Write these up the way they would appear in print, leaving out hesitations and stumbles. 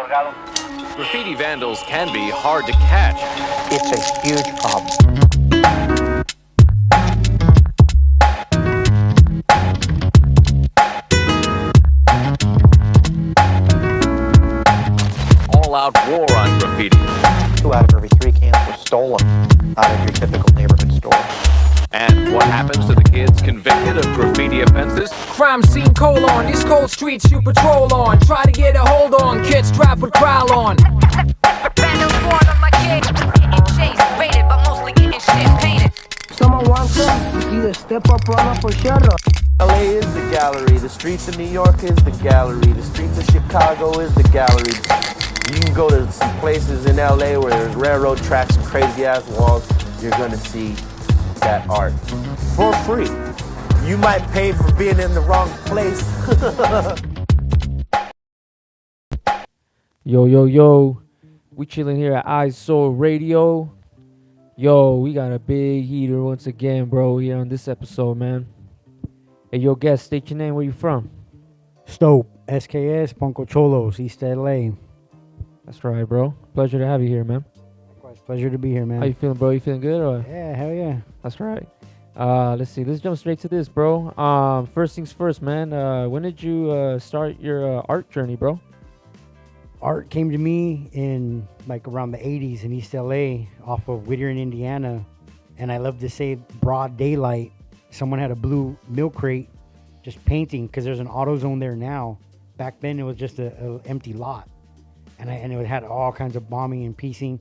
Graffiti vandals can be hard to catch. It's a huge problem. All-out war on graffiti. 2 out of every 3 cans were stolen out of your typical neighborhood store. And what happens to the kids convicted of graffiti offenses? Crime scene colon, these cold streets you patrol on. Try to get a hold on, kids strapped with growl on. Vandals born on my kid, getting chased, baited, but mostly getting shit painted. Someone wants them, you either step up, run up, or shut up. LA is the gallery, the streets of New York is the gallery, the streets of Chicago is the gallery. You can go to some places in LA where there's railroad tracks and crazy ass walls, you're gonna see that art for free. You might pay for being in the wrong place. Yo, we chilling here at Eyesore Radio. Yo, we got a big heater once again, bro, here on this episode, man. Hey, yo, guest, state your name, where you from? Stope, SKS, Funkocholos, East LA. That's right, bro. Pleasure to have you here, man. Likewise, pleasure to be here, man. How you feeling, bro? You feeling good? Or? Yeah, hell yeah. That's right. Let's see. Let's jump straight to this, bro. First things first, man. When did you start your art journey, bro? Art came to me in like around the 80s in East LA off of Whittier in Indiana. And I love to say broad daylight. Someone had a blue milk crate just painting because there's an AutoZone there now. Back then it was just a empty lot. And it had all kinds of bombing and piecing.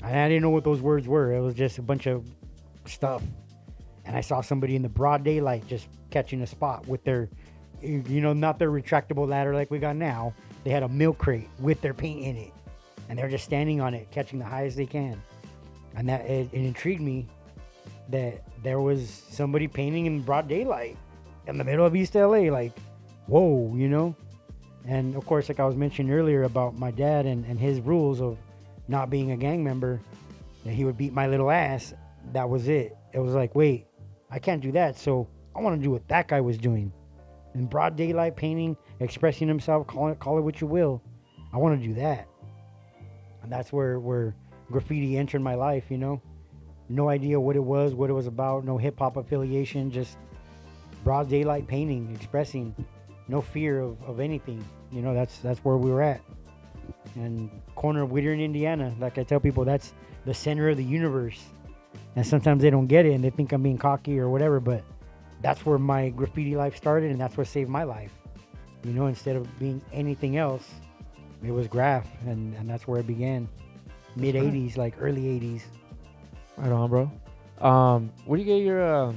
And I didn't know what those words were. It was just a bunch of stuff. And I saw somebody in the broad daylight just catching a spot with their, not their retractable ladder like we got now. They had a milk crate with their paint in it. And they're just standing on it, catching the highest they can. And that it intrigued me that there was somebody painting in broad daylight in the middle of East LA. Like, whoa, And of course, like I was mentioning earlier about my dad and his rules of not being a gang member, that he would beat my little ass. That was it. It was like, wait, I can't do that. So I want to do what that guy was doing. In broad daylight painting, expressing himself, call it what you will. I want to do that. And that's where graffiti entered my life, No idea what it was about, no hip hop affiliation, just broad daylight painting, expressing. No fear of anything. That's where we were at. And corner of Whittier in Indiana, like I tell people, that's the center of the universe. And sometimes they don't get it and they think I'm being cocky or whatever, but that's where my graffiti life started and that's what saved my life. Instead of being anything else, it was graph and that's where it began. Mid 80s, like early 80s. Right on, bro. Where do you get your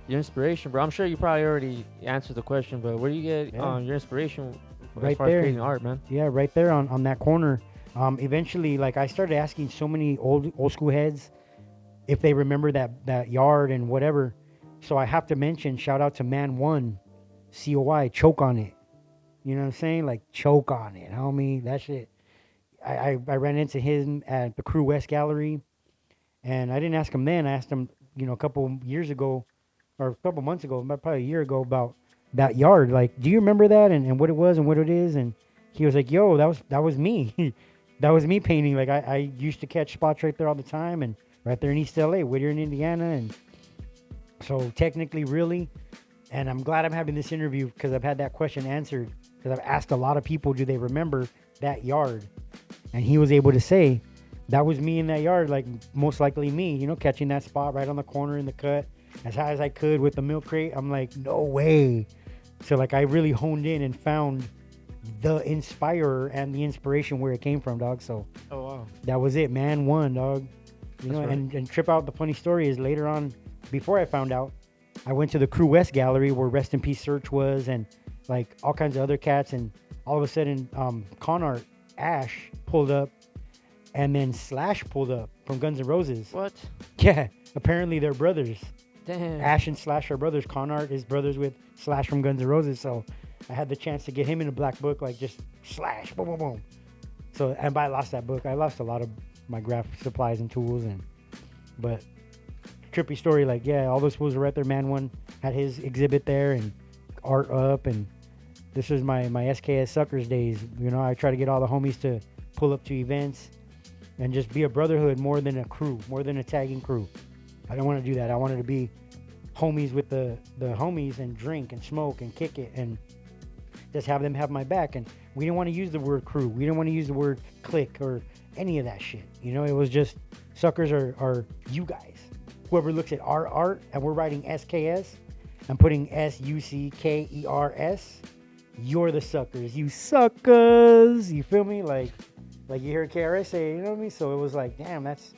inspiration, bro? I'm sure you probably already answered the question, but where do you get your inspiration as far as creating art, man? Yeah, right there on that corner. Eventually, like I started asking so many old school heads if they remember that yard and whatever. So I have to mention, shout out to Man One, COI, choke on it. You know what I'm saying? Like choke on it, homie. That shit. I ran into him at the Crew West Gallery, and I didn't ask him then. I asked him, a couple years ago. Or a couple months ago, probably a year ago, about that yard. Like, do you remember that and what it was and what it is? And he was like, yo, that was me. That was me painting. Like, I used to catch spots right there all the time and right there in East LA, Whittier in Indiana. And so technically, really, and I'm glad I'm having this interview because I've had that question answered because I've asked a lot of people, do they remember that yard? And he was able to say, that was me in that yard, like most likely me, catching that spot right on the corner in the cut. As high as I could with the milk crate. I'm like, no way. So like I really honed in and found the inspirer and the inspiration where it came from, dog. So wow, that was it, Man One, dog. Right. And trip out, the funny story is later on, before I found out, I went to the Crew West Gallery where Rest in Peace Search was and like all kinds of other cats, and all of a sudden Con Art Ash pulled up and then Slash pulled up from Guns N' Roses. What? Yeah, apparently they're brothers. Damn. Ash and Slash are brothers. Con Art is brothers with Slash from Guns N' Roses. So I had the chance to get him in a black book, like just Slash, boom, boom, boom. So, and I lost that book. I lost a lot of my graphic supplies and tools, but trippy story. Like, yeah, all those fools were right there. Man One had his exhibit there and art up, and This was my SKS Suckers days. You know, I try to get all the homies to pull up to events and just be a brotherhood more than a crew, more than a tagging crew. I don't want to do that. I wanted to be homies with the homies and drink and smoke and kick it and just have them have my back. And we didn't want to use the word crew. We didn't want to use the word clique or any of that shit. You know, it was just suckers are you guys. Whoever looks at our art and we're writing SKS and putting SUCKERS, you're the suckers. You suckers. You feel me? Like you hear KRS say, you know what I mean? So it was like, damn, that's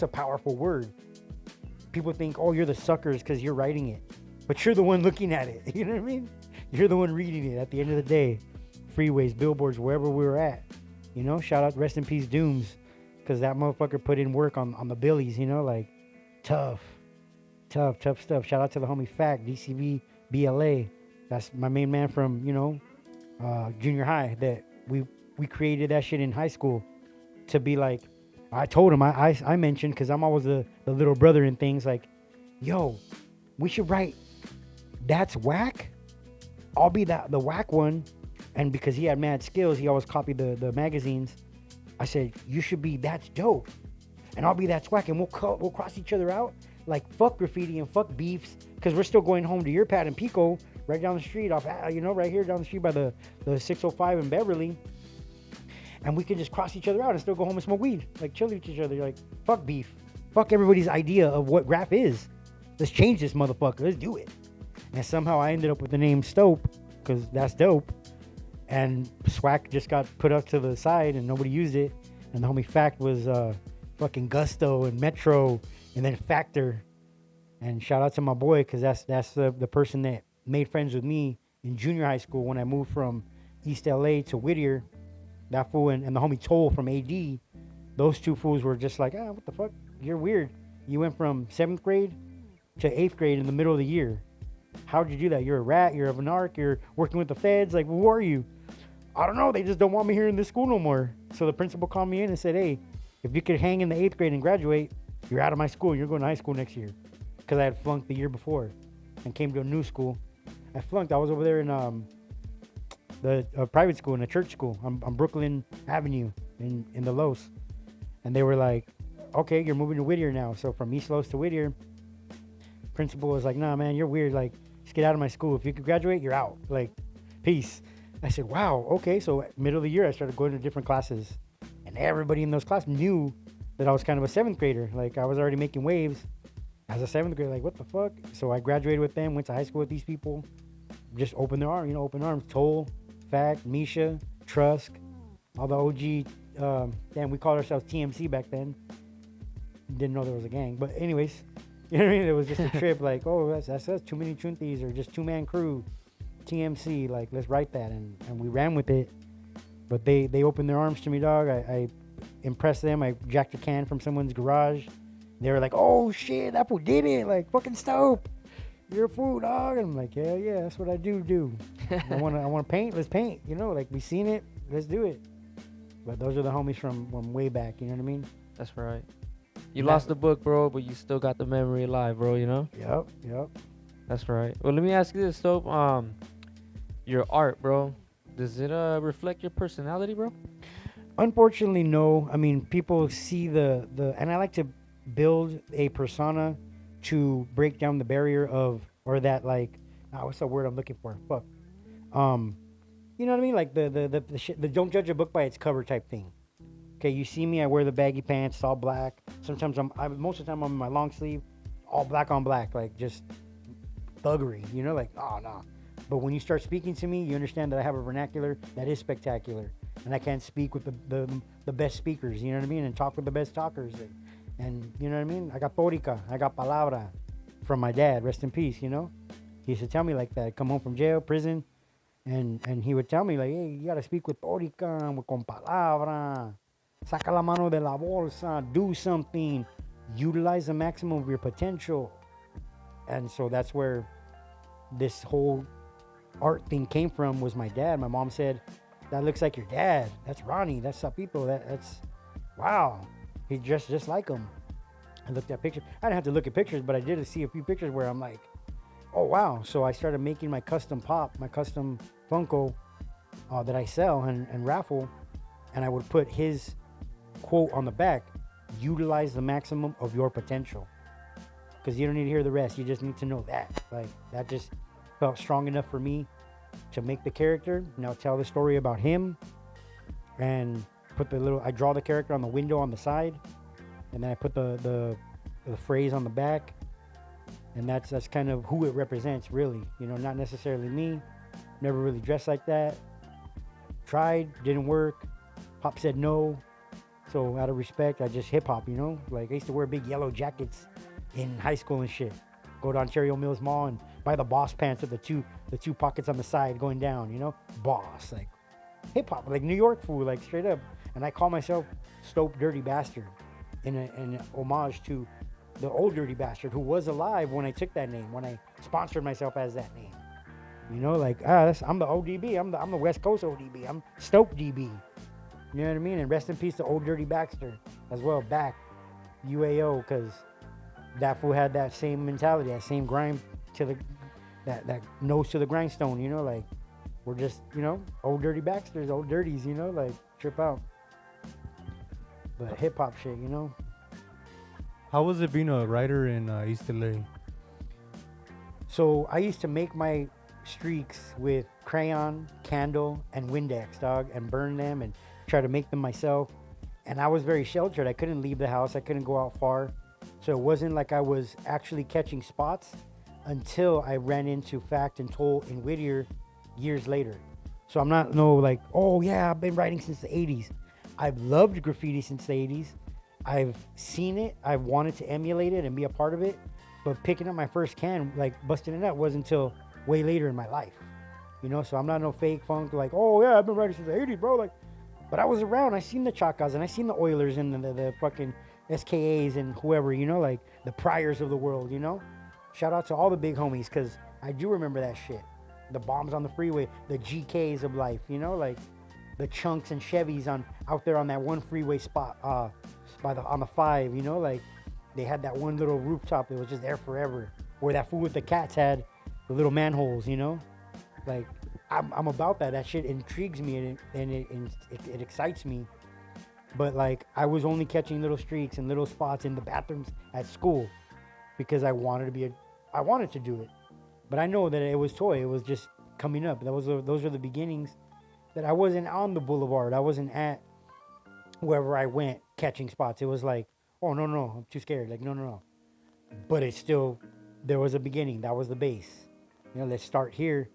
a powerful word. People think, oh, you're the suckers because you're writing it. But you're the one looking at it. You know what I mean? You're the one reading it at the end of the day. Freeways, billboards, wherever we were at. You know, shout out, rest in peace, Dooms. Because that motherfucker put in work on the billies, you know, like tough stuff. Shout out to the homie Fact, DCV, BLA. That's my main man from, you know, junior high. That we created that shit in high school to be like, I told him, I mentioned, because I'm always the little brother in things, like, yo, we should write that's whack. I'll be the whack one. And because he had mad skills, he always copied the magazines. I said, you should be that's dope. And I'll be that's whack. And we'll cross each other out. Like, fuck graffiti and fuck beefs. Because we're still going home to your pad in Pico, right down the street, off, you know, right here down the street by the 605 in Beverly. And we can just cross each other out and still go home and smoke weed. Like, chill with each other. Like, fuck beef. Fuck everybody's idea of what graph is. Let's change this motherfucker. Let's do it. And somehow I ended up with the name Stope, because that's dope. And Swag just got put up to the side and nobody used it. And the homie Fact was fucking Gusto and Metro and then Factor. And shout out to my boy, because that's the person that made friends with me in junior high school when I moved from East LA to Whittier. That fool and the homie Toll from AD, those two fools were just like, what the fuck? You're weird. You went from 7th grade to 8th grade in the middle of the year. How'd you do that? You're a rat, you're a narc, you're working with the feds. Like, who are you? I don't know. They just don't want me here in this school no more. So the principal called me in and said, hey, if you could hang in the 8th grade and graduate, you're out of my school. You're going to high school next year. Because I had flunked the year before and came to a new school. I flunked. I was over there in the private school, in a church school on Brooklyn Avenue in the Los. And they were like, okay, you're moving to Whittier now. So from East Los to Whittier, principal was like, nah, man, you're weird. Like, just get out of my school. If you could graduate, you're out. Like, peace. I said, wow, okay. So middle of the year, I started going to different classes. And everybody in those classes knew that I was kind of a 7th grader. Like, I was already making waves as a 7th grader. Like, what the fuck? So I graduated with them, went to high school with these people. Just opened their arms, you know, open arms. Toll, Fact, Misha, Trusk, all the OG. We called ourselves TMC back then. Didn't know there was a gang. But anyways, you know what I mean? It was just a trip. Like, oh, that's us. Too many Chuntis or just 2-man crew. TMC, like, let's write that, and we ran with it. But they opened their arms to me, dog. I impressed them. I jacked a can from someone's garage. They were like, oh shit, that fool did it, like, fucking Stope, you're a fool, dog. And I'm like, hell yeah, that's what I do. I wanna paint, let's paint, you know, like, we seen it, let's do it. But those are the homies from way back, you know what I mean? That's right. You lost the book, bro, but you still got the memory alive, bro, you know? Yep. That's right. Well, let me ask you this, Stope. Your art, bro, does it reflect your personality, bro? Unfortunately, no. I mean, people see the and I like to build a persona to break down the barrier of, or that, like, what's the word I'm looking for? Fuck. You know what I mean? Like the don't judge a book by its cover type thing. Okay, you see me, I wear the baggy pants, it's all black. Sometimes most of the time I'm in my long sleeve, all black on black, like, just thuggery, you know, like, oh no. But when you start speaking to me, you understand that I have a vernacular that is spectacular, and I can't speak with the best speakers, you know what I mean, and talk with the best talkers, and you know what I mean. I got torica, I got palabra from my dad, rest in peace. You know, he used to tell me like that. I'd come home from jail, prison, and he would tell me like, hey, you gotta speak with torica, con palabra, saca la mano de la bolsa, do something, utilize the maximum of your potential. And so that's where this whole art thing came from, was my dad. My mom said, that looks like your dad. That's Ronnie. That's Sapito. That's wow. He dressed just like him. I looked at pictures. I didn't have to look at pictures, but I did see a few pictures where I'm like, oh wow. So I started making my custom pop, my custom Funko that I sell and raffle, and I would put his quote on the back: utilize the maximum of your potential. Because you don't need to hear the rest. You just need to know that. Like, that just felt strong enough for me to make the character. Now tell the story about him, and put I draw the character on the window on the side, and then I put the phrase on the back, and that's kind of who it represents, really. You know, not necessarily me. Never really dressed like that. Tried, didn't work. Pop said no. So out of respect, I just hip hop, you know? Like, I used to wear big yellow jackets in high school and shit. Go to Ontario Mills Mall and buy the Boss pants with the two pockets on the side going down, you know? Boss, like hip hop, like New York fool, like straight up. And I call myself Stope Dirty Bastard in homage to the old Dirty Bastard who was alive when I took that name, when I sponsored myself as that name. You know, like, I'm the ODB, I'm the West Coast ODB, I'm Stope DB. You know what I mean? And rest in peace to old Dirty Baxter as well, back UAO, because that fool had that same mentality, that same grind to that nose to the grindstone, you know, like, we're just, you know, old Dirty Baxters, old dirties, you know, like, trip out. But hip hop shit, you know. How was it being a writer in East LA? So I used to make my streaks with crayon, candle, and Windex, dog, and burn them and try to make them myself. And I was very sheltered. I couldn't leave the house. I couldn't go out far. So it wasn't like I was actually catching spots until I ran into Fact and Toll in Whittier years later. So I'm not like, oh yeah, I've been writing since the 80s. I've loved graffiti since the 80s. I've seen it. I've wanted to emulate it and be a part of it. But picking up my first can, like busting it out, wasn't until way later in my life. You know, so I'm not no fake funk, like, oh yeah, I've been writing since the 80s, bro. Like, but I was around. I seen the Chakas and I seen the Oilers and the fucking SKAs and whoever, you know, like the Priors of the world, you know. Shout out to all the big homies, because I do remember that shit. The bombs on the freeway, the GKs of life, you know, like the Chunks and Chevys out there on that one freeway spot on the 5, you know, like they had that one little rooftop that was just there forever, where that fool with the cats had the little manholes, you know. Like, I'm about that. That shit intrigues me and it excites me. But like, I was only catching little streaks and little spots in the bathrooms at school because I wanted to do it. But I know that it was toy. It was just coming up. Those are the beginnings. That I wasn't on the boulevard. I wasn't at wherever I went catching spots. It was like, oh no, I'm too scared. Like, no. But it's still, there was a beginning. That was the base. You know, let's start here.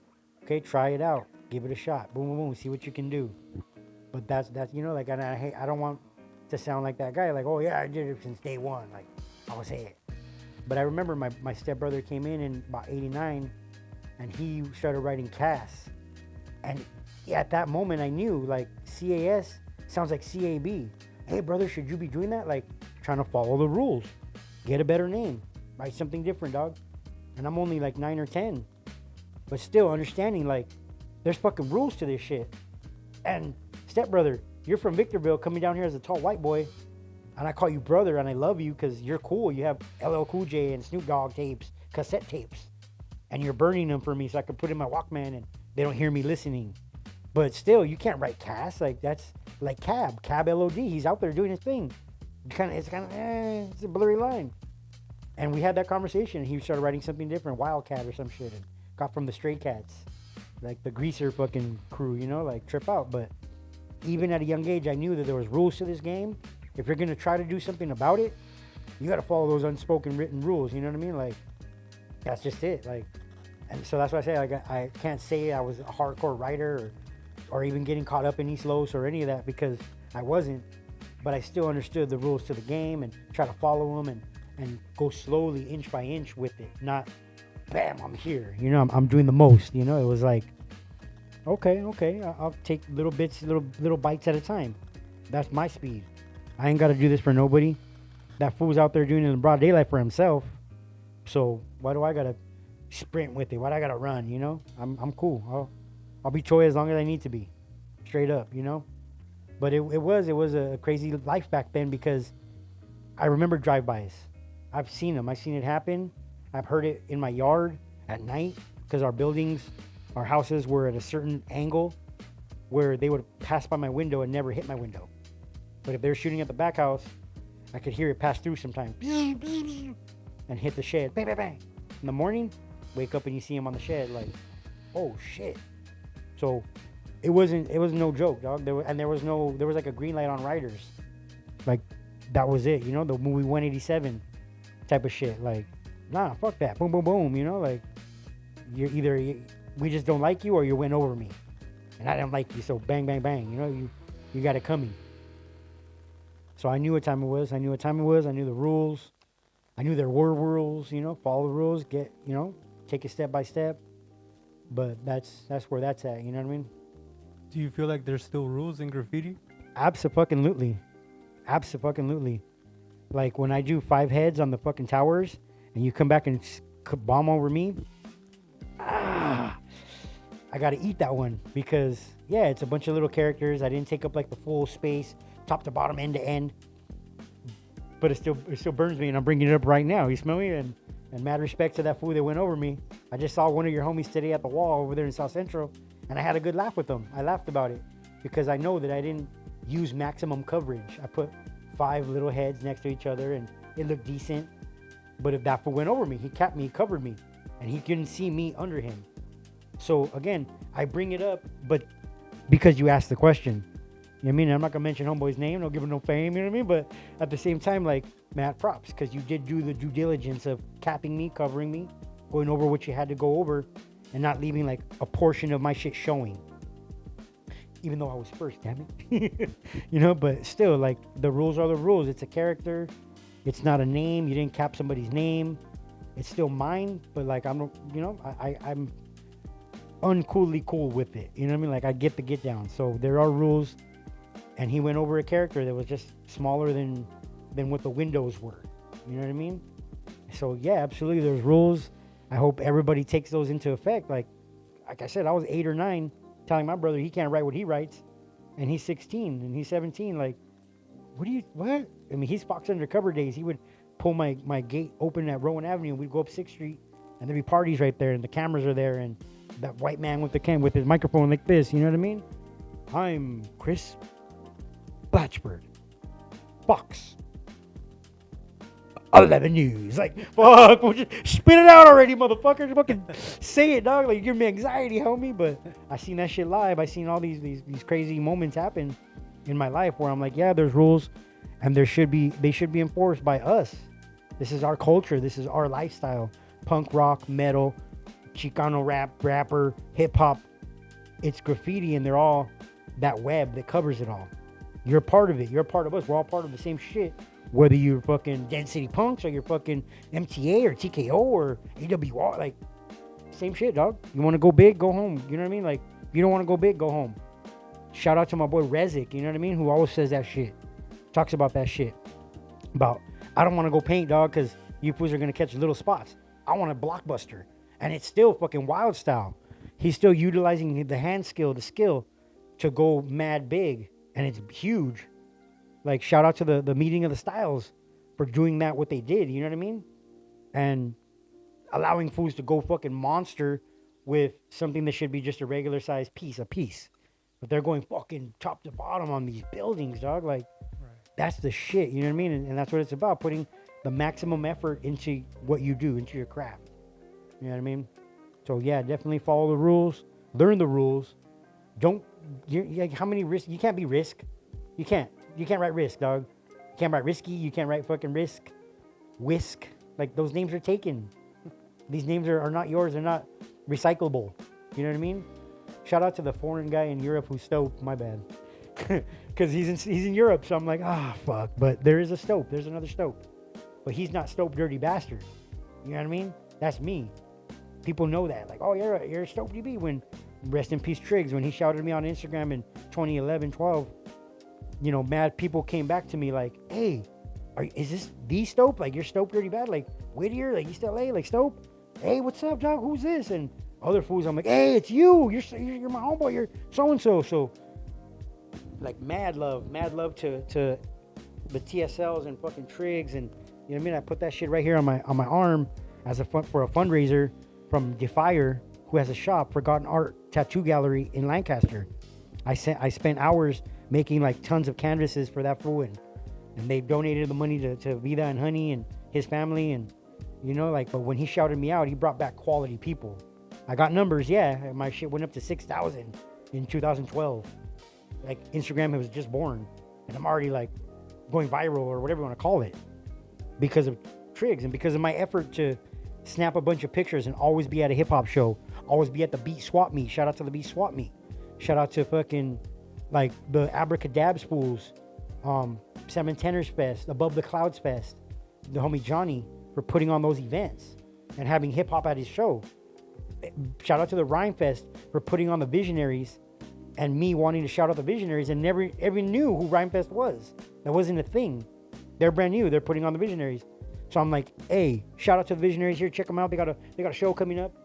Okay, try it out. Give it a shot. Boom, boom, boom. See what you can do. But that's you know, like, I don't want to sound like that guy. Like, oh yeah, I did it since day one. Like, I was it. But I remember my stepbrother came in about 89, and he started writing CAS. And at that moment, I knew, like, CAS sounds like CAB. Hey, brother, should you be doing that? Like, trying to follow the rules. Get a better name. Write something different, dog. And I'm only like 9 or 10. But still understanding, like, there's fucking rules to this shit. And stepbrother, you're from Victorville, coming down here as a tall white boy, and I call you brother, and I love you because you're cool. You have LL Cool J and Snoop Dogg tapes, cassette tapes, and you're burning them for me so I can put in my Walkman and they don't hear me listening. But still, you can't write Cass. Like, that's like Cab LOD. He's out there doing his thing. It's a blurry line. And we had that conversation. He started writing something different, Wildcat or some shit, and got from the Stray Cats, like the Greaser fucking crew, you know, like trip out. But even at a young age, I knew that there was rules to this game. If you're gonna try to do something about it, you gotta follow those unspoken written rules. You know what I mean? Like, that's just it. Like, and so that's why I say, like, I can't say I was a hardcore writer or even getting caught up in East Los or any of that, because I wasn't. But I still understood the rules to the game and try to follow them and go slowly, inch by inch with it. Not, bam, I'm here. You know, I'm doing the most. You know, it was like, okay, I'll take little bits, little bites at a time. That's my speed. I ain't got to do this for nobody. That fool's out there doing it in broad daylight for himself. So why do I got to sprint with it? Why do I got to run, you know? I'm cool. I'll be Choi as long as I need to be. Straight up, you know? But it was a crazy life back then, because I remember drive-bys. I've seen them. I've seen it happen. I've heard it in my yard at night, because our buildings our houses were at a certain angle where they would pass by my window and never hit my window. But if they were shooting at the back house, I could hear it pass through sometimes and hit the shed. Bang, bang, bang. In the morning, wake up and you see him on the shed like, oh shit. So it was no joke, dog. There was like a green light on riders. Like that was it, you know, the movie 187 type of shit. Like, nah, fuck that. Boom, boom, boom, you know, like we just don't like you or you went over me. And I didn't like you, so bang, bang, bang. You know, you got it coming. So I knew what time it was. I knew the rules. I knew there were rules, you know, follow the rules, take it step by step. But that's where that's at, you know what I mean? Do you feel like there's still rules in graffiti? Abso-fucking-lutely. Abso-fucking-lutely. Like when I do 5 heads on the fucking towers and you come back and bomb over me, I gotta eat that one because, yeah, it's a bunch of little characters. I didn't take up like the full space, top to bottom, end to end. But it still burns me, and I'm bringing it up right now. You smell me? And mad respect to that fool that went over me. I just saw one of your homies today at the wall over there in South Central, and I had a good laugh with them. I laughed about it because I know that I didn't use maximum coverage. I put 5 little heads next to each other, and it looked decent. But if that fool went over me, he capped me, he covered me, and he couldn't see me under him. So again, I bring it up, but because you asked the question. You know what I mean? I'm not gonna mention homeboy's name, don't give him no fame, you know what I mean? But at the same time, like, mad props, because you did do the due diligence of capping me, covering me, going over what you had to go over, and not leaving like a portion of my shit showing. Even though I was first, damn it. You know, but still, like, the rules are the rules. It's a character. It's not a name. You didn't cap somebody's name. It's still mine, but like, I'm uncoolly cool with it. You know what I mean? Like, I get the get down. So there are rules. And he went over a character that was just smaller than what the windows were. You know what I mean? So yeah, absolutely, there's rules. I hope everybody takes those into effect. Like I said, I was 8 or 9 telling my brother he can't write what he writes. And he's 16 and he's 17. Like, what? I mean, he's Fox Undercover days. He would pull my gate open at Rowan Avenue and we'd go up 6th Street and there'd be parties right there and the cameras are there and that white man with his microphone like this, you know what I mean? I'm Chris Blatchford, Fox 11 News. Like, fuck, spit it out already, motherfucker. Fucking say it, dog. Like, you give me anxiety, homie. But I seen that shit live. I seen all these crazy moments happen in my life where I'm like, yeah, there's rules, and they should be enforced by us. This is our culture. This is our lifestyle. Punk rock, metal, Chicano rapper, hip hop. It's graffiti, and they're all that web that covers it all. You're part of it. You're a part of us. We're all part of the same shit. Whether you're fucking Dead City Punks or you're fucking MTA or TKO or AWR, like, same shit, dog. You want to go big, go home. You know what I mean? Like, if you don't want to go big, go home. Shout out to my boy Rezik, you know what I mean? Who always says that shit. Talks about that shit. About, I don't want to go paint, dog, because you fools are going to catch little spots. I want a blockbuster. And it's still fucking wild style. He's still utilizing the hand skill, the skill, to go mad big. And it's huge. Like, shout out to the meeting of the styles for doing that, what they did, you know what I mean? And allowing fools to go fucking monster with something that should be just a regular size piece, a piece. But they're going fucking top to bottom on these buildings, dog. Like, that's the shit, you know what I mean? And that's what it's about, putting the maximum effort into what you do, into your craft. You know what I mean? So, yeah, definitely follow the rules. Learn the rules. How many risks? You can't be risk. You can't write risk, dog. You can't write risky. You can't write fucking risk. Whisk. Like, those names are taken. These names are not yours. They're not recyclable. You know what I mean? Shout out to the foreign guy in Europe who's Stope. My bad. Because he's in Europe. So I'm like, fuck. But there is a Stope. There's another Stope. But he's not Stope dirty bastard. You know what I mean? That's me. People know that. Like, oh, you're a Stope DB. When, rest in peace, Triggs, when he shouted me on Instagram in 2011, 12, you know, mad people came back to me like, hey, is this the Stope? Like, you're Stope dirty bad? Like, Whittier? Like, East LA? Like, Stope? Hey, what's up, dog? Who's this? And other fools, I'm like, hey, it's you. You're my homeboy. You're so-and-so. So, like, mad love to the TSLs and fucking Triggs. And, you know what I mean? I put that shit right here on my arm as for a fundraiser from Defier, who has a shop, Forgotten Art Tattoo Gallery in Lancaster. I spent hours making like tons of canvases for that fool, and they donated the money to Vida and Honey and his family, and you know, like, but when he shouted me out, he brought back quality people. I got numbers, yeah. My shit went up to 6,000 in 2012. Like, Instagram was just born, and I'm already like going viral or whatever you want to call it because of Triggs and because of my effort to snap a bunch of pictures and always be at a hip hop show, always be at the Beat Swap Meet. Shout out to the Beat Swap Meet. Shout out to fucking like the Abracadabs fools, Seven Tenors Fest, Above the Clouds Fest, the homie Johnny for putting on those events and having hip hop at his show. Shout out to the Rhyme Fest for putting on the Visionaries, and me wanting to shout out the Visionaries and never knew who Rhyme Fest was. That wasn't a thing. They're brand new. They're putting on the Visionaries. So I'm like, hey, shout out to the Visionaries here. Check them out. They got a show coming up.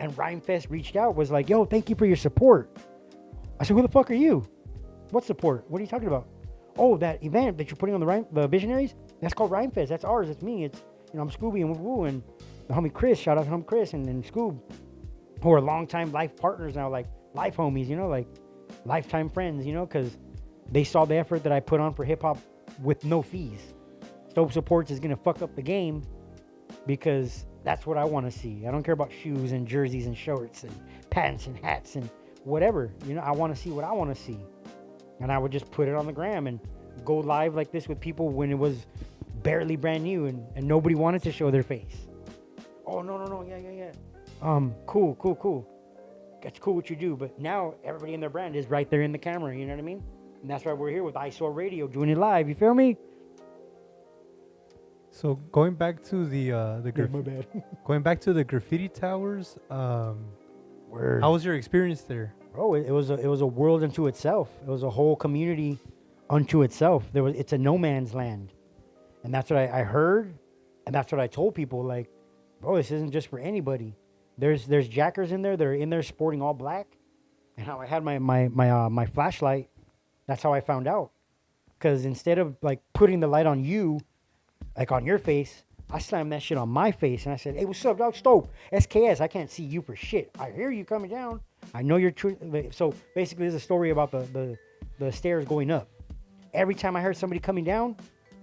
And Rhyme Fest reached out, was like, yo, thank you for your support. I said, who the fuck are you? What support? What are you talking about? Oh, that event that you're putting on the Visionaries? That's called Rhyme Fest. That's ours. It's me. It's, you know, I'm Scooby and woo and the homie Chris. Shout out to homie Chris and Scoob, who are longtime life partners now, like life homies, you know, like lifetime friends, you know, because they saw the effort that I put on for hip hop with no fees. Stope Supports is going to fuck up the game because that's what I want to see. I don't care about shoes and jerseys and shorts and pants and hats and whatever. You know, I want to see what I want to see. And I would just put it on the gram and go live like this with people when it was barely brand new and nobody wanted to show their face. Oh, no. Yeah. Cool. That's cool what you do. But now everybody in their brand is right there in the camera. You know what I mean? And that's why we're here with Eyesore Radio doing it live. You feel me? So going back to the my bad. going back to the Graffiti Towers, Word. how was your experience there? Bro, it was a world unto itself. It was a whole community unto itself. It's a no man's land, and that's what I heard, and that's what I told people. Like, bro, this isn't just for anybody. There's jackers in there. They're in there sporting all black, and how I had my flashlight. That's how I found out. Because instead of like putting the light on you, like on your face, I slammed that shit on my face, and I said, "Hey, what's up, dog? Stope, SKS. I can't see you for shit. I hear you coming down. I know you're true." So basically, there's a story about the stairs going up. Every time I heard somebody coming down,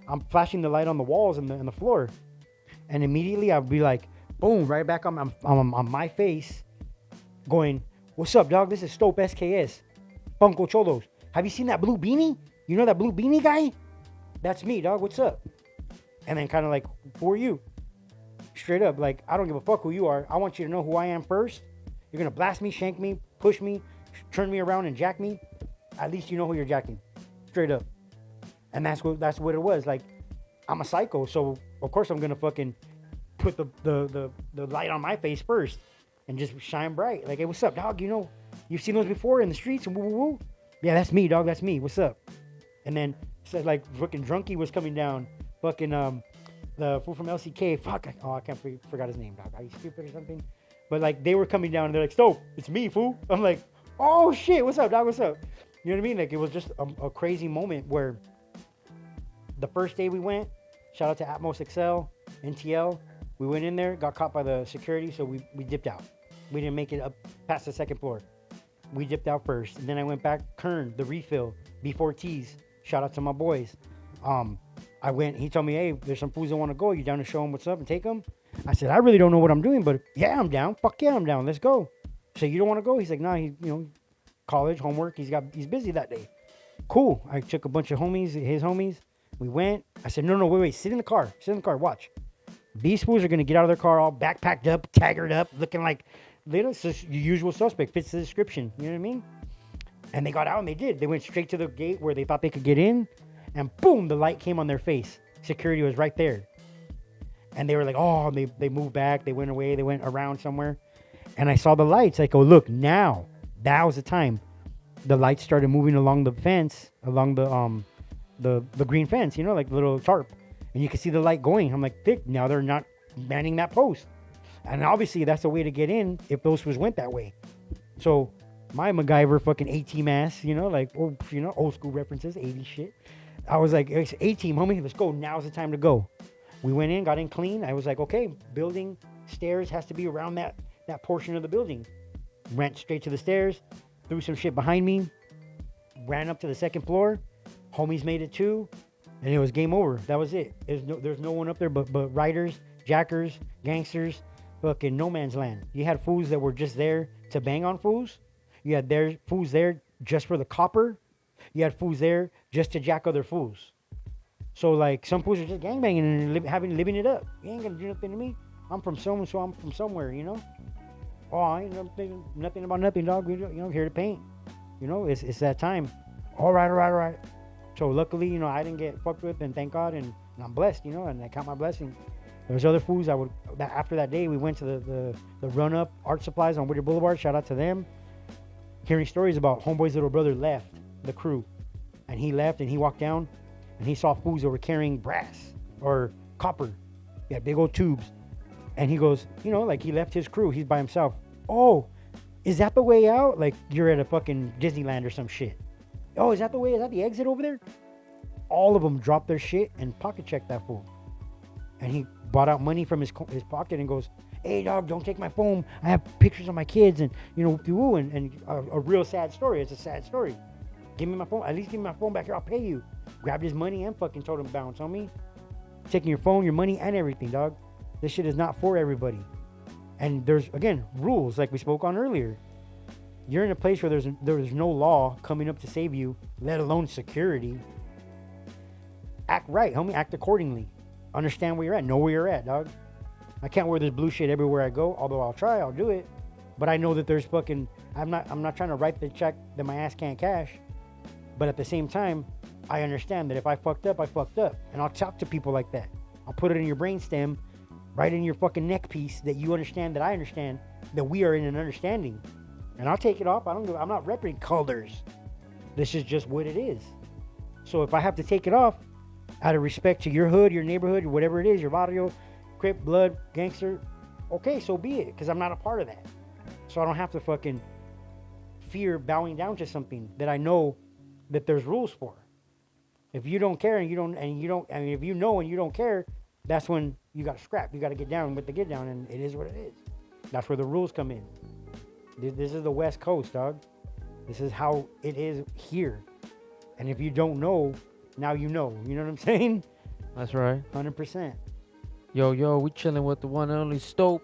I'm flashing the light on the walls and the floor, and immediately I'd be like, boom, right back on my face, going, "What's up, dog? This is Stope SKS, Funkocholos. Have you seen that blue beanie? You know that blue beanie guy? That's me, dog. What's up?" And then kind of like, who are you? Straight up, like, I don't give a fuck who you are. I want you to know who I am first. You're going to blast me, shank me, push me, turn me around and jack me. At least you know who you're jacking. Straight up. And that's what it was. Like, I'm a psycho, so of course I'm going to fucking put the light on my face first and just shine bright. Like, hey, what's up, dog? You know, you've seen those before in the streets and woo. Yeah, that's me, dog. That's me. What's up? And then, said like, fucking Drunky was coming down. Fucking the fool from LCK, I can't forgot his name, dog. Are you stupid or something? But like, they were coming down and they're like, "Stope, it's me, fool." I'm like, oh shit, what's up, dog? What's up? You know what I mean? Like, it was just a crazy moment where the first day we went, shout out to Atmos Excel, NTL, we went in there, got caught by the security, so we dipped out. We didn't make it up past the second floor. We dipped out first, and then I went back, Kern, the refill, B4Ts, shout out to my boys. I went, he told me, "Hey, there's some fools that want to go. You down to show them what's up and take them?" I said, "I really don't know what I'm doing, but yeah, I'm down. Fuck yeah, I'm down. Let's go." So you don't want to go? He's like, "Nah, college, homework. He's busy that day." Cool. I took a bunch of homies, his homies. We went. I said, no, wait, sit in the car. Watch. These fools are going to get out of their car all backpacked up, taggered up, looking like your usual suspect. Fits the description. You know what I mean? And they got out and they did. They went straight to the gate where they thought they could get in. And boom, the light came on their face. Security was right there. And they were like, oh, they moved back. They went away. They went around somewhere. And I saw the lights. I go, look, now was the time. The lights started moving along the fence, along the green fence, like the little tarp. And you could see the light going. I'm like, thick, now they're not manning that post. And obviously that's the way to get in if those was went that way. So my MacGyver fucking A-team ass, old school references, 80s shit. I was like, it's A-team, homie, let's go. Now's the time to go. We went in, got in clean. I was like, okay, building stairs has to be around that that portion of the building. Went straight to the stairs, threw some shit behind me, ran up to the second floor. Homies made it too, and it was game over. That was it. There's no one up there but riders, jackers, gangsters, fucking no man's land. You had fools that were just there to bang on fools. You had fools there just for the copper. You had fools there just to jack other fools. So like some fools are just gangbanging and living it up. You ain't gonna do nothing to me. I'm from so I'm from somewhere, you know. Oh, I ain't thinking nothing about nothing, dog. You know, here to paint. You know, it's that time. All right. So luckily, you know, I didn't get fucked with, and thank God, and I'm blessed, you know, and I count my blessing. There's other fools after that day, we went to the Run Up Art Supplies on Whittier Boulevard. Shout out to them. Hearing stories about homeboy's little brother left the crew, and he left and he walked down and he saw fools that were carrying brass or copper. Yeah, big old tubes. And he goes, you know, like he left his crew. He's by himself. Oh, is that the way out? Like you're at a fucking Disneyland or some shit. Oh, is that the way? Is that the exit over there? All of them dropped their shit and pocket checked that fool. And he brought out money from his pocket and goes, hey, dog, don't take my phone. I have pictures of my kids and, you know, and a real sad story. It's a sad story. Give me my phone. At least give me my phone back here. I'll pay you. Grabbed his money and fucking told him bounce on me. Taking your phone, your money, and everything, dog. This shit is not for everybody. And there's, again, rules like we spoke on earlier. You're in a place where there's no law coming up to save you, let alone security. Act right, homie. Act accordingly. Understand where you're at. Know where you're at, dog. I can't wear this blue shit everywhere I go. Although I'll try, I'll do it. But I know that there's fucking. I'm not trying to write the check that my ass can't cash. But at the same time, I understand that if I fucked up, I fucked up, and I'll talk to people like that. I'll put it in your brainstem, right in your fucking neck piece, that you understand that I understand that we are in an understanding. And I'll take it off. I'm not repping colors. This is just what it is. So if I have to take it off, out of respect to your hood, your neighborhood, whatever it is, your barrio, Crip, blood, gangster, okay, so be it. Because I'm not a part of that. So I don't have to fucking fear bowing down to something that I know that there's rules for. If you don't care and if you know and you don't care, that's when you got to scrap. You got to get down with the get down, and it is what it is. That's where the rules come in. This is the West Coast, dog. This is how it is here. And if you don't know, now you know. You know what I'm saying? That's right. 100%. Yo, we chilling with the one and only Stope.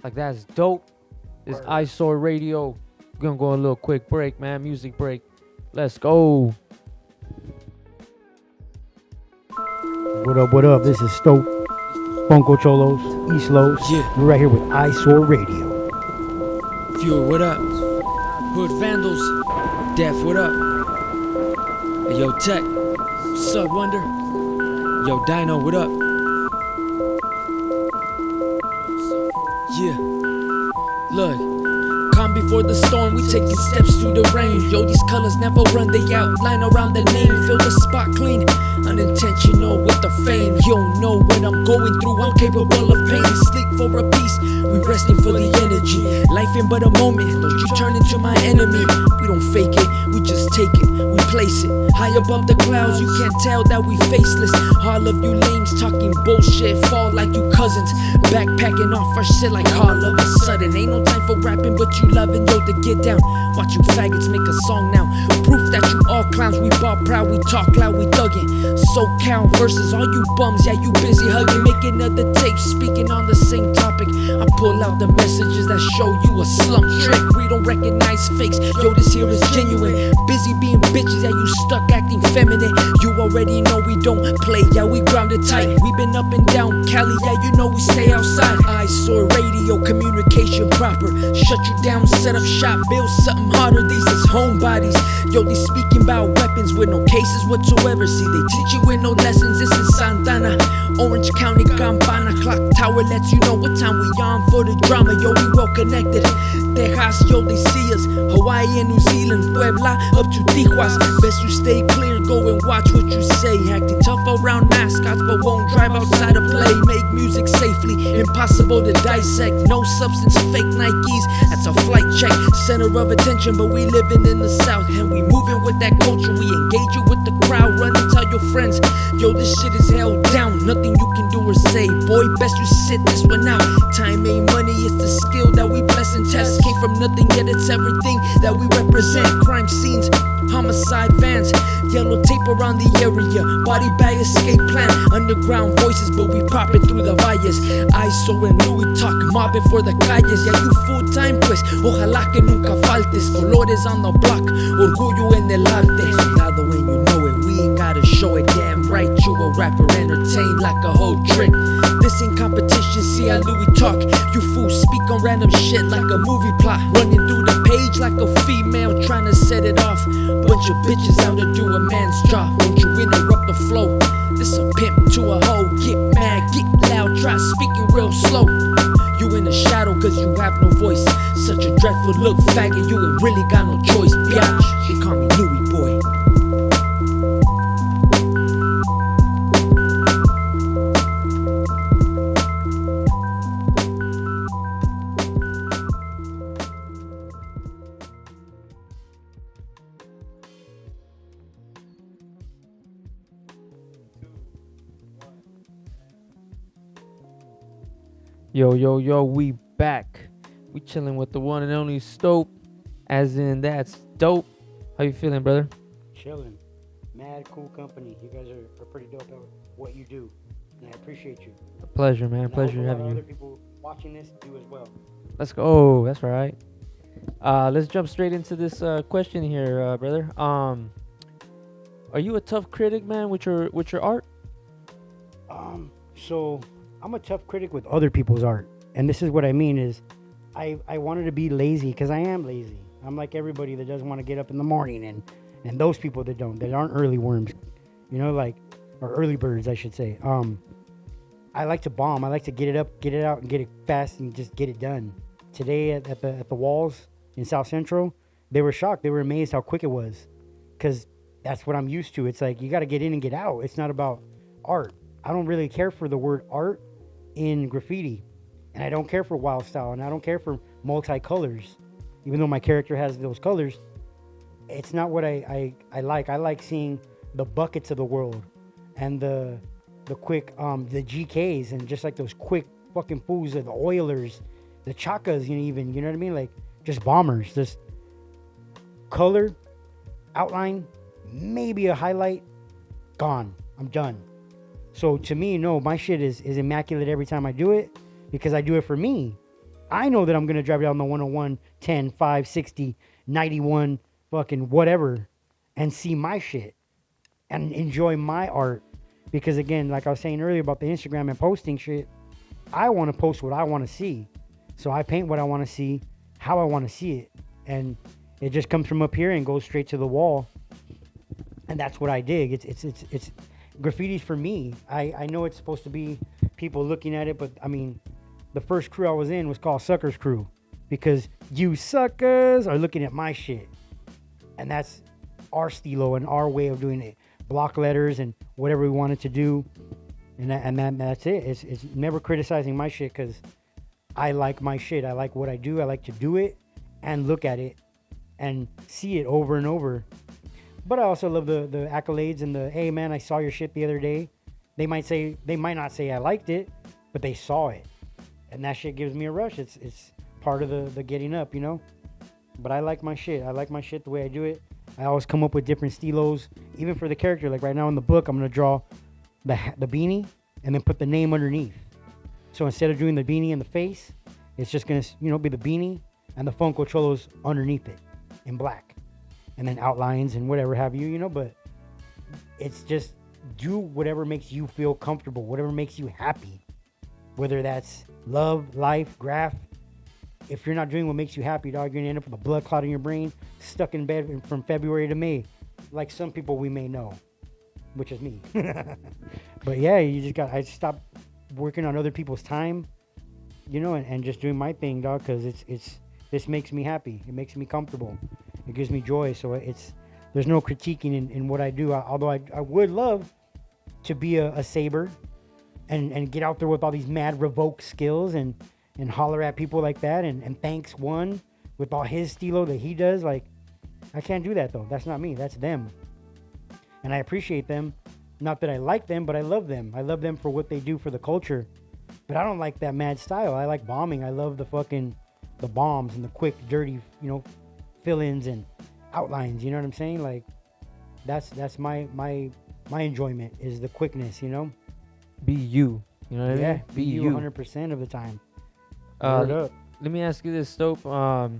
Like, that's dope. This Eyesore Radio. We're gonna go a little quick break, man. Music break. Let's go. What up? This is Stope, Funkocholos, East Los. Yeah. We're right here with Eyesore Radio. Fuel, what up? Hood Vandals, Def, what up? Hey, yo, Tech, what's up, Wonder? Yo, Dino, what up? Yeah, look. Calm before the storm, we taking steps through the rain. Yo, these colors never run, they outline around the name. Fill the spot clean, unintentional with the fame. You don't know what I'm going through, I'm capable of pain. Sleep for a piece, we resting for the energy. Life ain't but a moment, don't you turn into my enemy. We don't fake it, we just take it, we place it. High above the clouds, you can't tell that we faceless. All of you lames talking bullshit, fall like you cousins. Backpacking off our shit like all of a sudden. Ain't no time for rapping, but you loving, yo, to get down. Watch you faggots make a song now. Proof that you all clowns, we ball proud, we talk loud, we thuggin'. SoCal versus all you bums, yeah, you busy hugging. Making other tapes, speaking on the same topic. I pull out the messages that show you a slump trick. We don't recognize fakes, yo, this here is genuine. Busy being bitches, yeah, you stuck acting feminine. You already know we don't play, yeah, we grounded tight. We been up and down Cali, yeah, you know we stay outside. Eyesore Radio, communication proper. Shut you down, set up shop, build something harder. These is homebodies, yo, they speaking about weapons with no cases whatsoever. See, they teach you with no lessons. This is Santana, Orange County, Campana. Clock tower lets you know what time we on for the drama. Yo, we well connected. Texas, yo, they see us. Hawaii and New Zealand, Puebla up to Tijuas. Best you stay clear, go and watch what you say. Acting tough around mascots, but won't drive outside of play. Make music safely, impossible to dissect. No substance, fake Nikes, that's a flight check. Center of attention, but we living in the South. And we moving with that culture, we engaging with the crowd. Run and tell your friends, yo, this shit is held down. Nothing you can do or say, boy, best you sit this one out. Time ain't money, it's the skill that we blessing from nothing, yet it's everything that we represent. Crime scenes, homicide vans, yellow tape around the area, body bag escape plan, underground voices, but we pop it through the valles. Eyesore and Louis talk, mobbing for the calles. Yeah, you full time pues, ojalá que nunca faltes. Colores on the block, orgullo en el arte. Cuidado when you know it, we ain't gotta show it. Damn right, you a rapper, entertained like a whole trick. This ain't competition, see how Louis talk. You fools speak on random shit like a movie plot. Running through the page like a female trying to set it off. Bunch of bitches out to do a man's job. Won't you interrupt the flow? This a pimp to a hoe. Get mad, get loud, try speaking real slow. You in the shadow cause you have no voice. Such a dreadful look, faggot, you ain't really got no choice. Biatch, they call me Louis boy. Yo, we back. We chilling with the one and only Stope, as in that's dope. How you feeling, brother? Chilling. Mad cool company. You guys are pretty dope at what you do. And I appreciate you. A pleasure, man. And Pleasure I hope a lot having of you. other people watching this do as well. Let's go. Oh, that's right. Let's jump straight into this question here, brother. Are you a tough critic, man, with your art? So I'm a tough critic with other people's art. And this is what I mean is I wanted to be lazy because I am lazy. I'm like everybody that doesn't want to get up in the morning and those people that aren't early worms, you know, like, or early birds, I should say. I like to bomb. I like to get it up, get it out, and get it fast and just get it done. Today at the walls in South Central, they were shocked. They were amazed how quick it was because that's what I'm used to. It's like you got to get in and get out. It's not about art. I don't really care for the word art in graffiti, and I don't care for wild style, and I don't care for multicolors. Even though my character has those colors, it's not what I like. I like seeing the buckets of the world and the quick the GKs and just like those quick fucking fools of the Oilers, the Chakas, you know what I mean? Like just bombers, just color, outline, maybe a highlight, gone. I'm done. So to me, no, my shit is immaculate every time I do it because I do it for me. I know that I'm going to drive down the 101, 10, 5, 60, 91, fucking whatever, and see my shit and enjoy my art. Because again, like I was saying earlier about the Instagram and posting shit, I want to post what I want to see. So I paint what I want to see, how I want to see it. And it just comes from up here and goes straight to the wall. And that's what I dig. It's graffiti's for me. I know it's supposed to be people looking at it, but I mean, the first crew I was in was called Suckers Crew because you suckers are looking at my shit. And that's our stilo and our way of doing it. Block letters and whatever we wanted to do. And that's it. It's never criticizing my shit because I like my shit. I like what I do. I like to do it and look at it and see it over and over. But I also love the accolades and the, hey man, I saw your shit the other day. They might not say I liked it, but they saw it. And that shit gives me a rush. It's part of the getting up, you know? But I like my shit. I like my shit the way I do it. I always come up with different stilos, even for the character. Like right now in the book, I'm going to draw the beanie and then put the name underneath. So instead of doing the beanie in the face, it's just going to, be the beanie and the Funkocholos underneath it in black. And then outlines and whatever have you, but it's just do whatever makes you feel comfortable, whatever makes you happy. Whether that's love, life, graph. If you're not doing what makes you happy, dog, you're gonna end up with a blood clot in your brain, stuck in bed from February to May. Like some people we may know, which is me. But yeah, I stopped working on other people's time, and just doing my thing, dog, because this makes me happy. It makes me comfortable. It gives me joy. So there's no critiquing in what I do. Although I would love to be a saber and get out there with all these mad revoke skills and holler at people like that and thanks one with all his stilo that he does. Like, I can't do that though. That's not me. That's them. And I appreciate them. Not that I like them, but I love them. I love them for what they do for the culture. But I don't like that mad style. I like bombing. I love the fucking the bombs and the quick, dirty, fill-ins and outlines. You know what I'm saying? Like, that's my enjoyment is the quickness. Be you. You know what I mean? Be you 100% of the time. Word up. Let me ask you this, Stope. I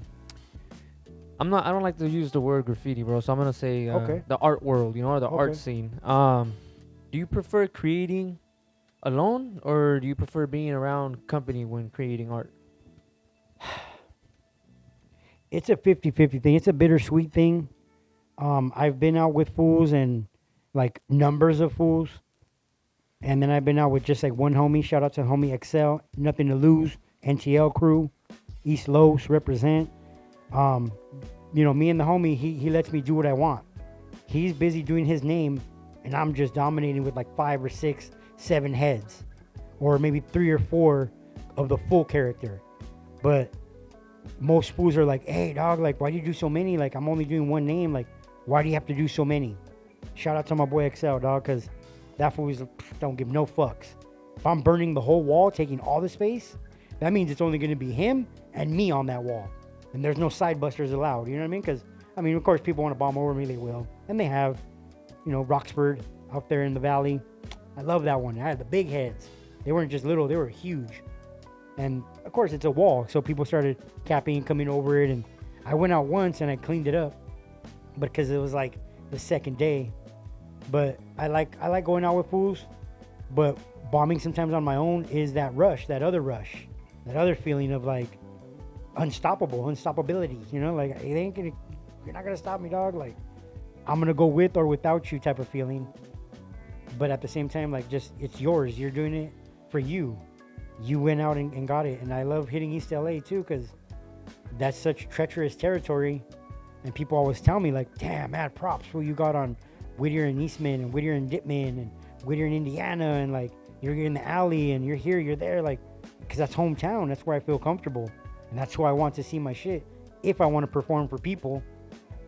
don't like to use the word graffiti, bro. So I'm gonna say the art world, or the art scene. Do you prefer creating alone, or do you prefer being around company when creating art? It's a 50-50 thing. It's a bittersweet thing. I've been out with fools and like numbers of fools. And then I've been out with just like one homie. Shout out to homie Excel. Nothing to lose. NTL crew. East Los represent. Me and the homie, he lets me do what I want. He's busy doing his name, and I'm just dominating with like 5 or 6, 7 heads. Or maybe 3 or 4 of the full character. But most fools are like, hey, dog, like, why do you do so many? Like, I'm only doing one name. Like, why do you have to do so many? Shout out to my boy Excel, dog, because that fool don't give no fucks. If I'm burning the whole wall, taking all the space, that means it's only going to be him and me on that wall. And there's no side busters allowed, you know what I mean? Because, of course, people want to bomb over me, they will. And they have, Roxford out there in the valley. I love that one. I had the big heads. They weren't just little, they were huge. And, of course, it's a wall, so people started capping and coming over it. And I went out once and I cleaned it up because it was like the second day. But I like going out with fools, but bombing sometimes on my own is that rush, that other feeling of like unstoppability, like you're not gonna stop me, dog. Like I'm gonna go with or without you type of feeling. But at the same time, like just it's yours. You're doing it for you. You went out and got it. And I love hitting East LA too, because that's such treacherous territory. And people always tell me like, damn, mad props for you got on Whittier and Eastman and Whittier and Dipman and Whittier in Indiana, and like you're in the alley and you're here, you're there, like, because that's hometown. That's where I feel comfortable, and that's who I want to see my shit. If I want to perform for people,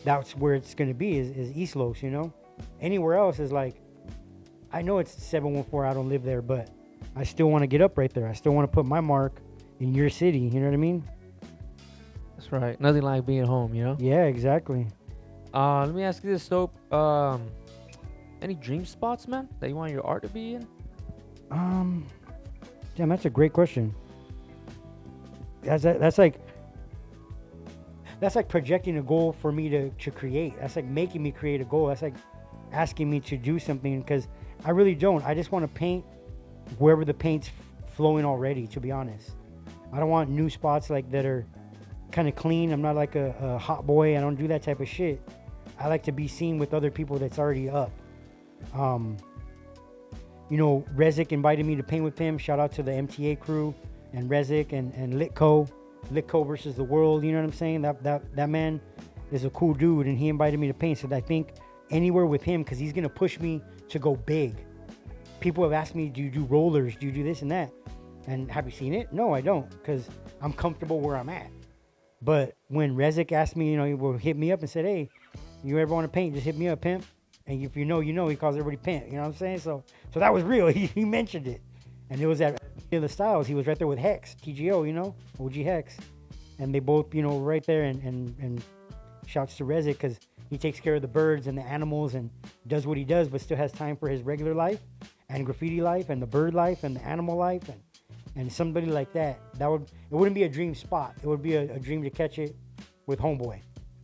that's where it's gonna be is East Los, Anywhere else is like, I know it's 714. I don't live there, but I still want to get up right there. I still want to put my mark in your city. You know what I mean? That's right. Nothing like being home, Yeah, exactly. Let me ask you this, Stope. Any dream spots, man, that you want your art to be in? Damn, that's a great question. That's like projecting a goal for me to create. That's like making me create a goal. That's like asking me to do something, because I really don't. I just want to paint wherever the paint's flowing already, to be honest. I don't want new spots like that are kind of clean. I'm not like a hot boy. I don't do that type of shit. I like to be seen with other people that's already up. Rezik invited me to paint with him. Shout out to the MTA crew and Rezik and Litco versus the world. You know what I'm saying? That man is a cool dude, and he invited me to paint. So I think anywhere with him, because he's gonna push me to go big. People have asked me, do you do rollers? Do you do this and that? And have you seen it? No, I don't, because I'm comfortable where I'm at. But when Rezik asked me, he will hit me up and said, hey, you ever want to paint, just hit me up, pimp. And if you know, he calls everybody pimp. You know what I'm saying? So that was real. He mentioned it. And it was at the Styles. He was right there with Hex, TGO, OG Hex. And they both, right there. And shouts to Rezik, because he takes care of the birds and the animals and does what he does, but still has time for his regular life and graffiti life and the bird life and the animal life. And somebody like that, it wouldn't be a dream spot. It would be a dream to catch it with Homeboy,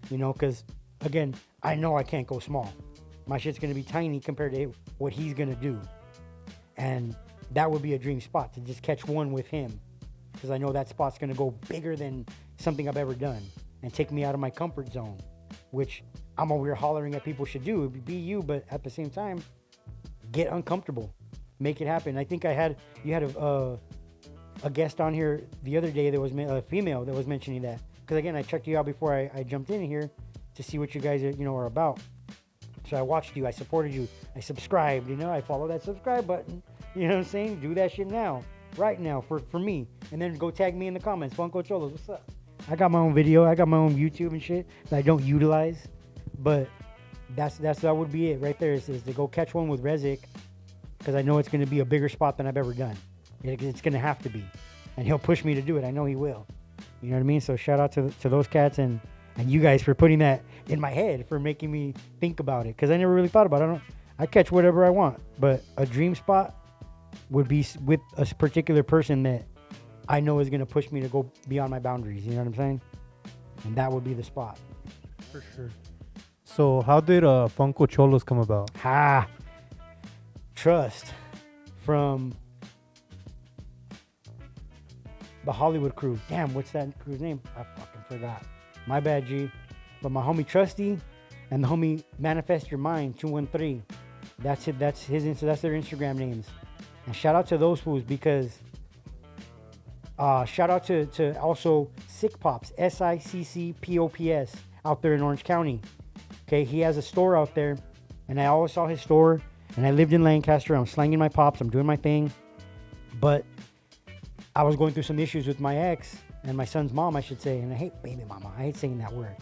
because, again, I know I can't go small. My shit's going to be tiny compared to what he's going to do. And that would be a dream spot, to just catch one with him, because I know that spot's going to go bigger than something I've ever done and take me out of my comfort zone, which I'm over here hollering at people should do. Be you, but at the same time, get uncomfortable. Make it happen. I think you had a guest on here the other day that was a female that was mentioning that. Because again, I checked you out before I jumped in here to see what you guys are about. So I watched you, I supported you, I subscribed, I follow that subscribe button. You know what I'm saying? Do that shit now, right now, for me. And then go tag me in the comments, Funkocholos, what's up? I got my own video, I got my own YouTube and shit that I don't utilize. But that would be it right there, is to go catch one with Rezik, because I know it's going to be a bigger spot than I've ever done. It's going to have to be. And he'll push me to do it. I know he will. You know what I mean? So shout out to those cats and you guys for putting that in my head, for making me think about it, because I never really thought about it. I catch whatever I want, but a dream spot would be with a particular person that I know is going to push me to go beyond my boundaries. You know what I'm saying? And that would be the spot. For sure. So how did Funkocholos come about? Trust from the Hollywood crew. Damn, what's that crew's name? I fucking forgot. My bad, G. But my homie Trusty and the homie Manifest Your Mind 213. That's it. That's their Instagram names. And shout out to those fools, because shout out to also Sick Pops, SICCPOPS, out there in Orange County. Okay, he has a store out there, and I always saw his store, and I lived in Lancaster. I'm slanging my pops, I'm doing my thing, but I was going through some issues with my ex and my son's mom, I should say, and I hate baby mama. I hate saying that word.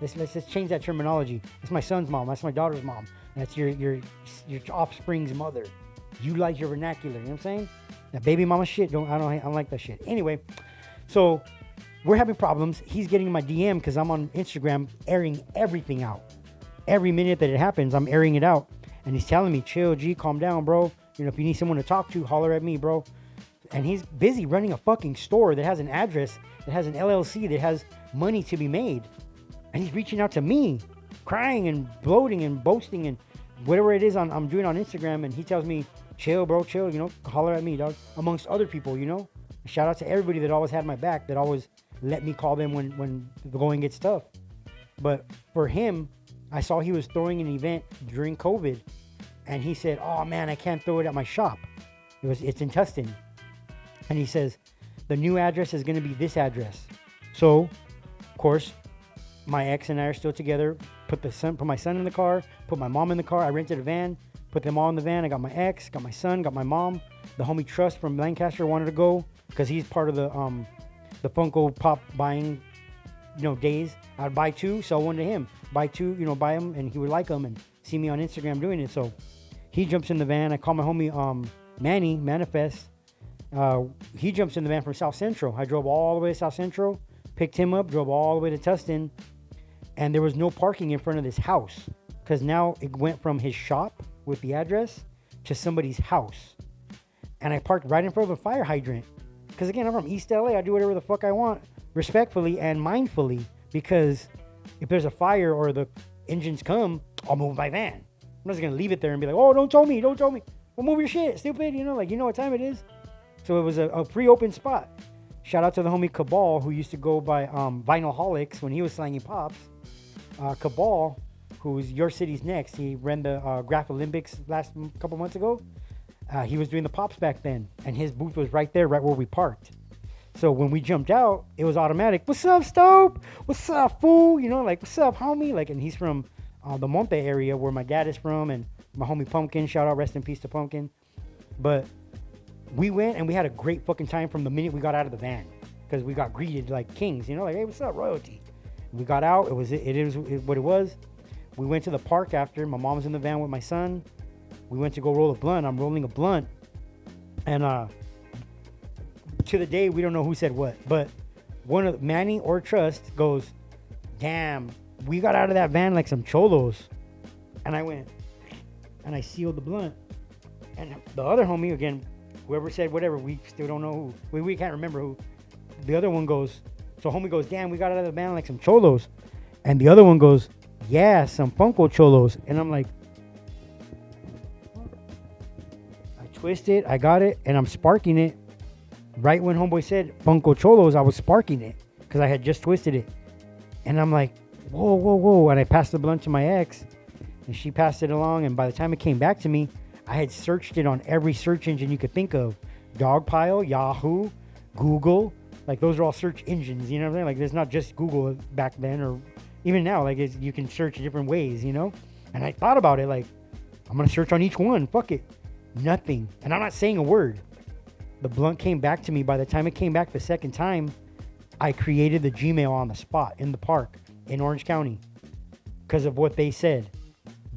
Let's just change that terminology. That's my son's mom. That's my daughter's mom. That's your offspring's mother. You like your vernacular. You know what I'm saying? That baby mama shit. I don't like that shit. Anyway, so we're having problems. He's getting in my DM because I'm on Instagram airing everything out. Every minute that it happens, I'm airing it out. And he's telling me, chill, G, calm down, bro. You know, if you need someone to talk to, holler at me, bro. And he's busy running a fucking store that has an address, that has an LLC, that has money to be made. And he's reaching out to me, crying and bloating and boasting and whatever it is I'm doing on Instagram. And he tells me, chill, bro, chill, you know, holler at me, dog. Amongst other people, you know. Shout out to everybody that always had my back, that always let me call them when the going gets tough. But for him, I saw he was throwing an event during COVID. And he said, oh, man, I can't throw it at my shop. It's in Tustin. And he says, the new address is going to be this address. So, of course, my ex and I are still together. Put my son in the car, put my mom in the car. I rented a van, put them all in the van. I got my ex, got my son, got my mom. The homie Trust from Lancaster wanted to go because he's part of the Funko Pop buying, days. I'd buy two, sell one to him. Buy two, buy them, and he would like them and see me on Instagram doing it. So he jumps in the van. I call my homie Manny, Manifest. He jumps in the van from South Central. I drove all the way to South Central, picked him up, drove all the way to Tustin, and there was no parking in front of this house because now it went from his shop with the address to somebody's house. And I parked right in front of a fire hydrant because, again, I'm from East LA. I do whatever the fuck I want, respectfully and mindfully, because if there's a fire or the engines come, I'll move my van. I'm not just going to leave it there and be like, oh, don't tow me. Well, move your shit, stupid. You know what time it is. So it was a pre-open spot. Shout out to the homie Cabal, who used to go by Vinylholics when he was slanging pops. Cabal, who's Your City's Next. He ran the Graph Olympics couple months ago. He was doing the pops back then, and his booth was right there, right where we parked. So when we jumped out, it was automatic. What's up, Stope? What's up, fool? What's up, homie? And he's from the Monte area where my dad is from, and my homie Pumpkin. Shout out, rest in peace to Pumpkin. But we went and we had a great fucking time from the minute we got out of the van, because we got greeted like kings, hey, what's up, royalty? We got out. It was what it was. We went to the park after. My mom was in the van with my son. We went to go roll a blunt. I'm rolling a blunt, and to the day we don't know who said what, but one of Manny or Trust goes, damn, we got out of that van like some cholos. And I went and I sealed the blunt, and the other homie, again, whoever said whatever, we still don't know who. We can't remember who. The other one goes, so homie goes, damn, we got out of the van like some cholos. And the other one goes, yeah, some Funkocholos. And I'm like, I twist it, I got it, and I'm sparking it. Right when homeboy said Funkocholos, I was sparking it because I had just twisted it. And I'm like, whoa. And I passed the blunt to my ex, and she passed it along. And by the time it came back to me, I had searched it on every search engine you could think of. Dogpile, Yahoo, Google. Those are all search engines, you know what I'm saying? There's not just Google back then, or even now. You can search different ways, And I thought about it, I'm going to search on each one. Fuck it. Nothing. And I'm not saying a word. The blunt came back to me. By the time it came back the second time, I created the Gmail on the spot in the park in Orange County because of what they said.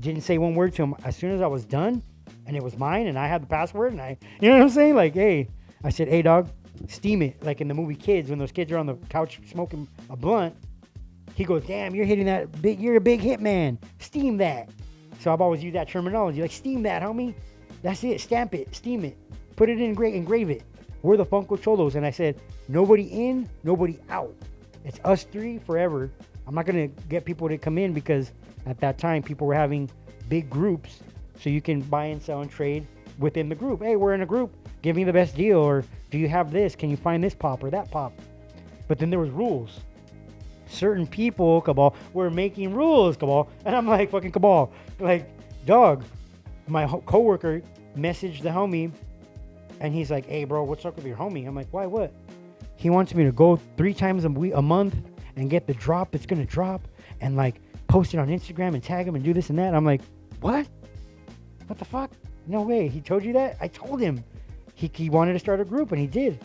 Didn't say one word to them. As soon as I was done, and it was mine, and I had the password, and you know what I'm saying? Hey, I said, hey, dog, steam it, like in the movie Kids, when those kids are on the couch smoking a blunt. He goes, damn, you're hitting that big, you're a big hit man. Steam that. So I've always used that terminology, like steam that, homie. That's it, stamp it, steam it, put it in, engrave it. We're the Funkocholos. And I said, nobody in, nobody out. It's us three forever. I'm not gonna get people to come in because at that time people were having big groups, so you can buy and sell and trade within the group. Hey, we're in a group, give me the best deal, or do you have this? Can you find this pop or that pop? But then there was rules. Certain people, Cabal, were making rules, Cabal. And I'm like, fucking Cabal. Like, dog, my coworker messaged the homie, and he's like, hey, bro, what's up with your homie? I'm like, why, what? He wants me to go 3 times a month and get the drop that's going to drop and, like, post it on Instagram and tag him and do this and that. I'm like, what? What the fuck? No way. He told you that? I told him. He wanted to start a group, and he did.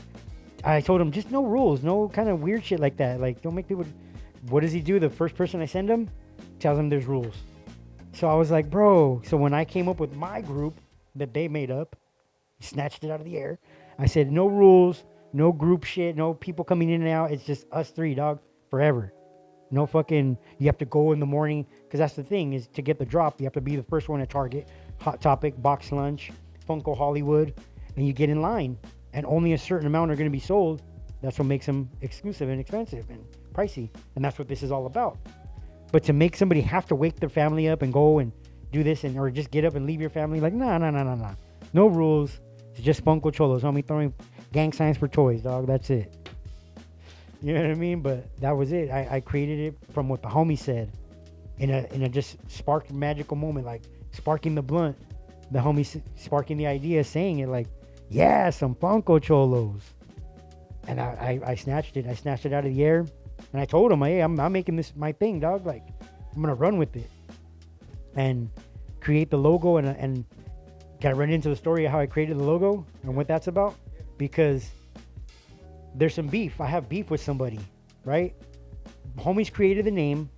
I told him, just no rules, no kind of weird shit like that. Like, don't make people... What does he do? The first person I send him tells him there's rules. So I was like, bro. So when I came up with my group that they made up, snatched it out of the air. I said, no rules, no group shit, no people coming in and out. It's just us three, dog, forever. No fucking, you have to go in the morning. Because that's the thing, is to get the drop, you have to be the first one at Target, Hot Topic, Box Lunch, Funko Hollywood. And you get in line. And only a certain amount are going to be sold. That's what makes them exclusive and expensive and pricey. And that's what this is all about. But to make somebody have to wake their family up and go and do this, and or just get up and leave your family, like, nah. No rules. It's just Funkocholos. Homie throwing gang signs for toys, dog. That's it. You know what I mean? But that was it. I created it from what the homie said. In a just sparked magical moment, like sparking the blunt. The homie sparking the idea, saying it like, yeah, some Funkocholos. And I snatched it. I snatched it out of the air. And I told him, hey, I'm making this my thing, dog. Like, I'm going to run with it. And create the logo. And got to run into the story of how I created the logo and what that's about. Because there's some beef. I have beef with somebody, right? Homies created the name.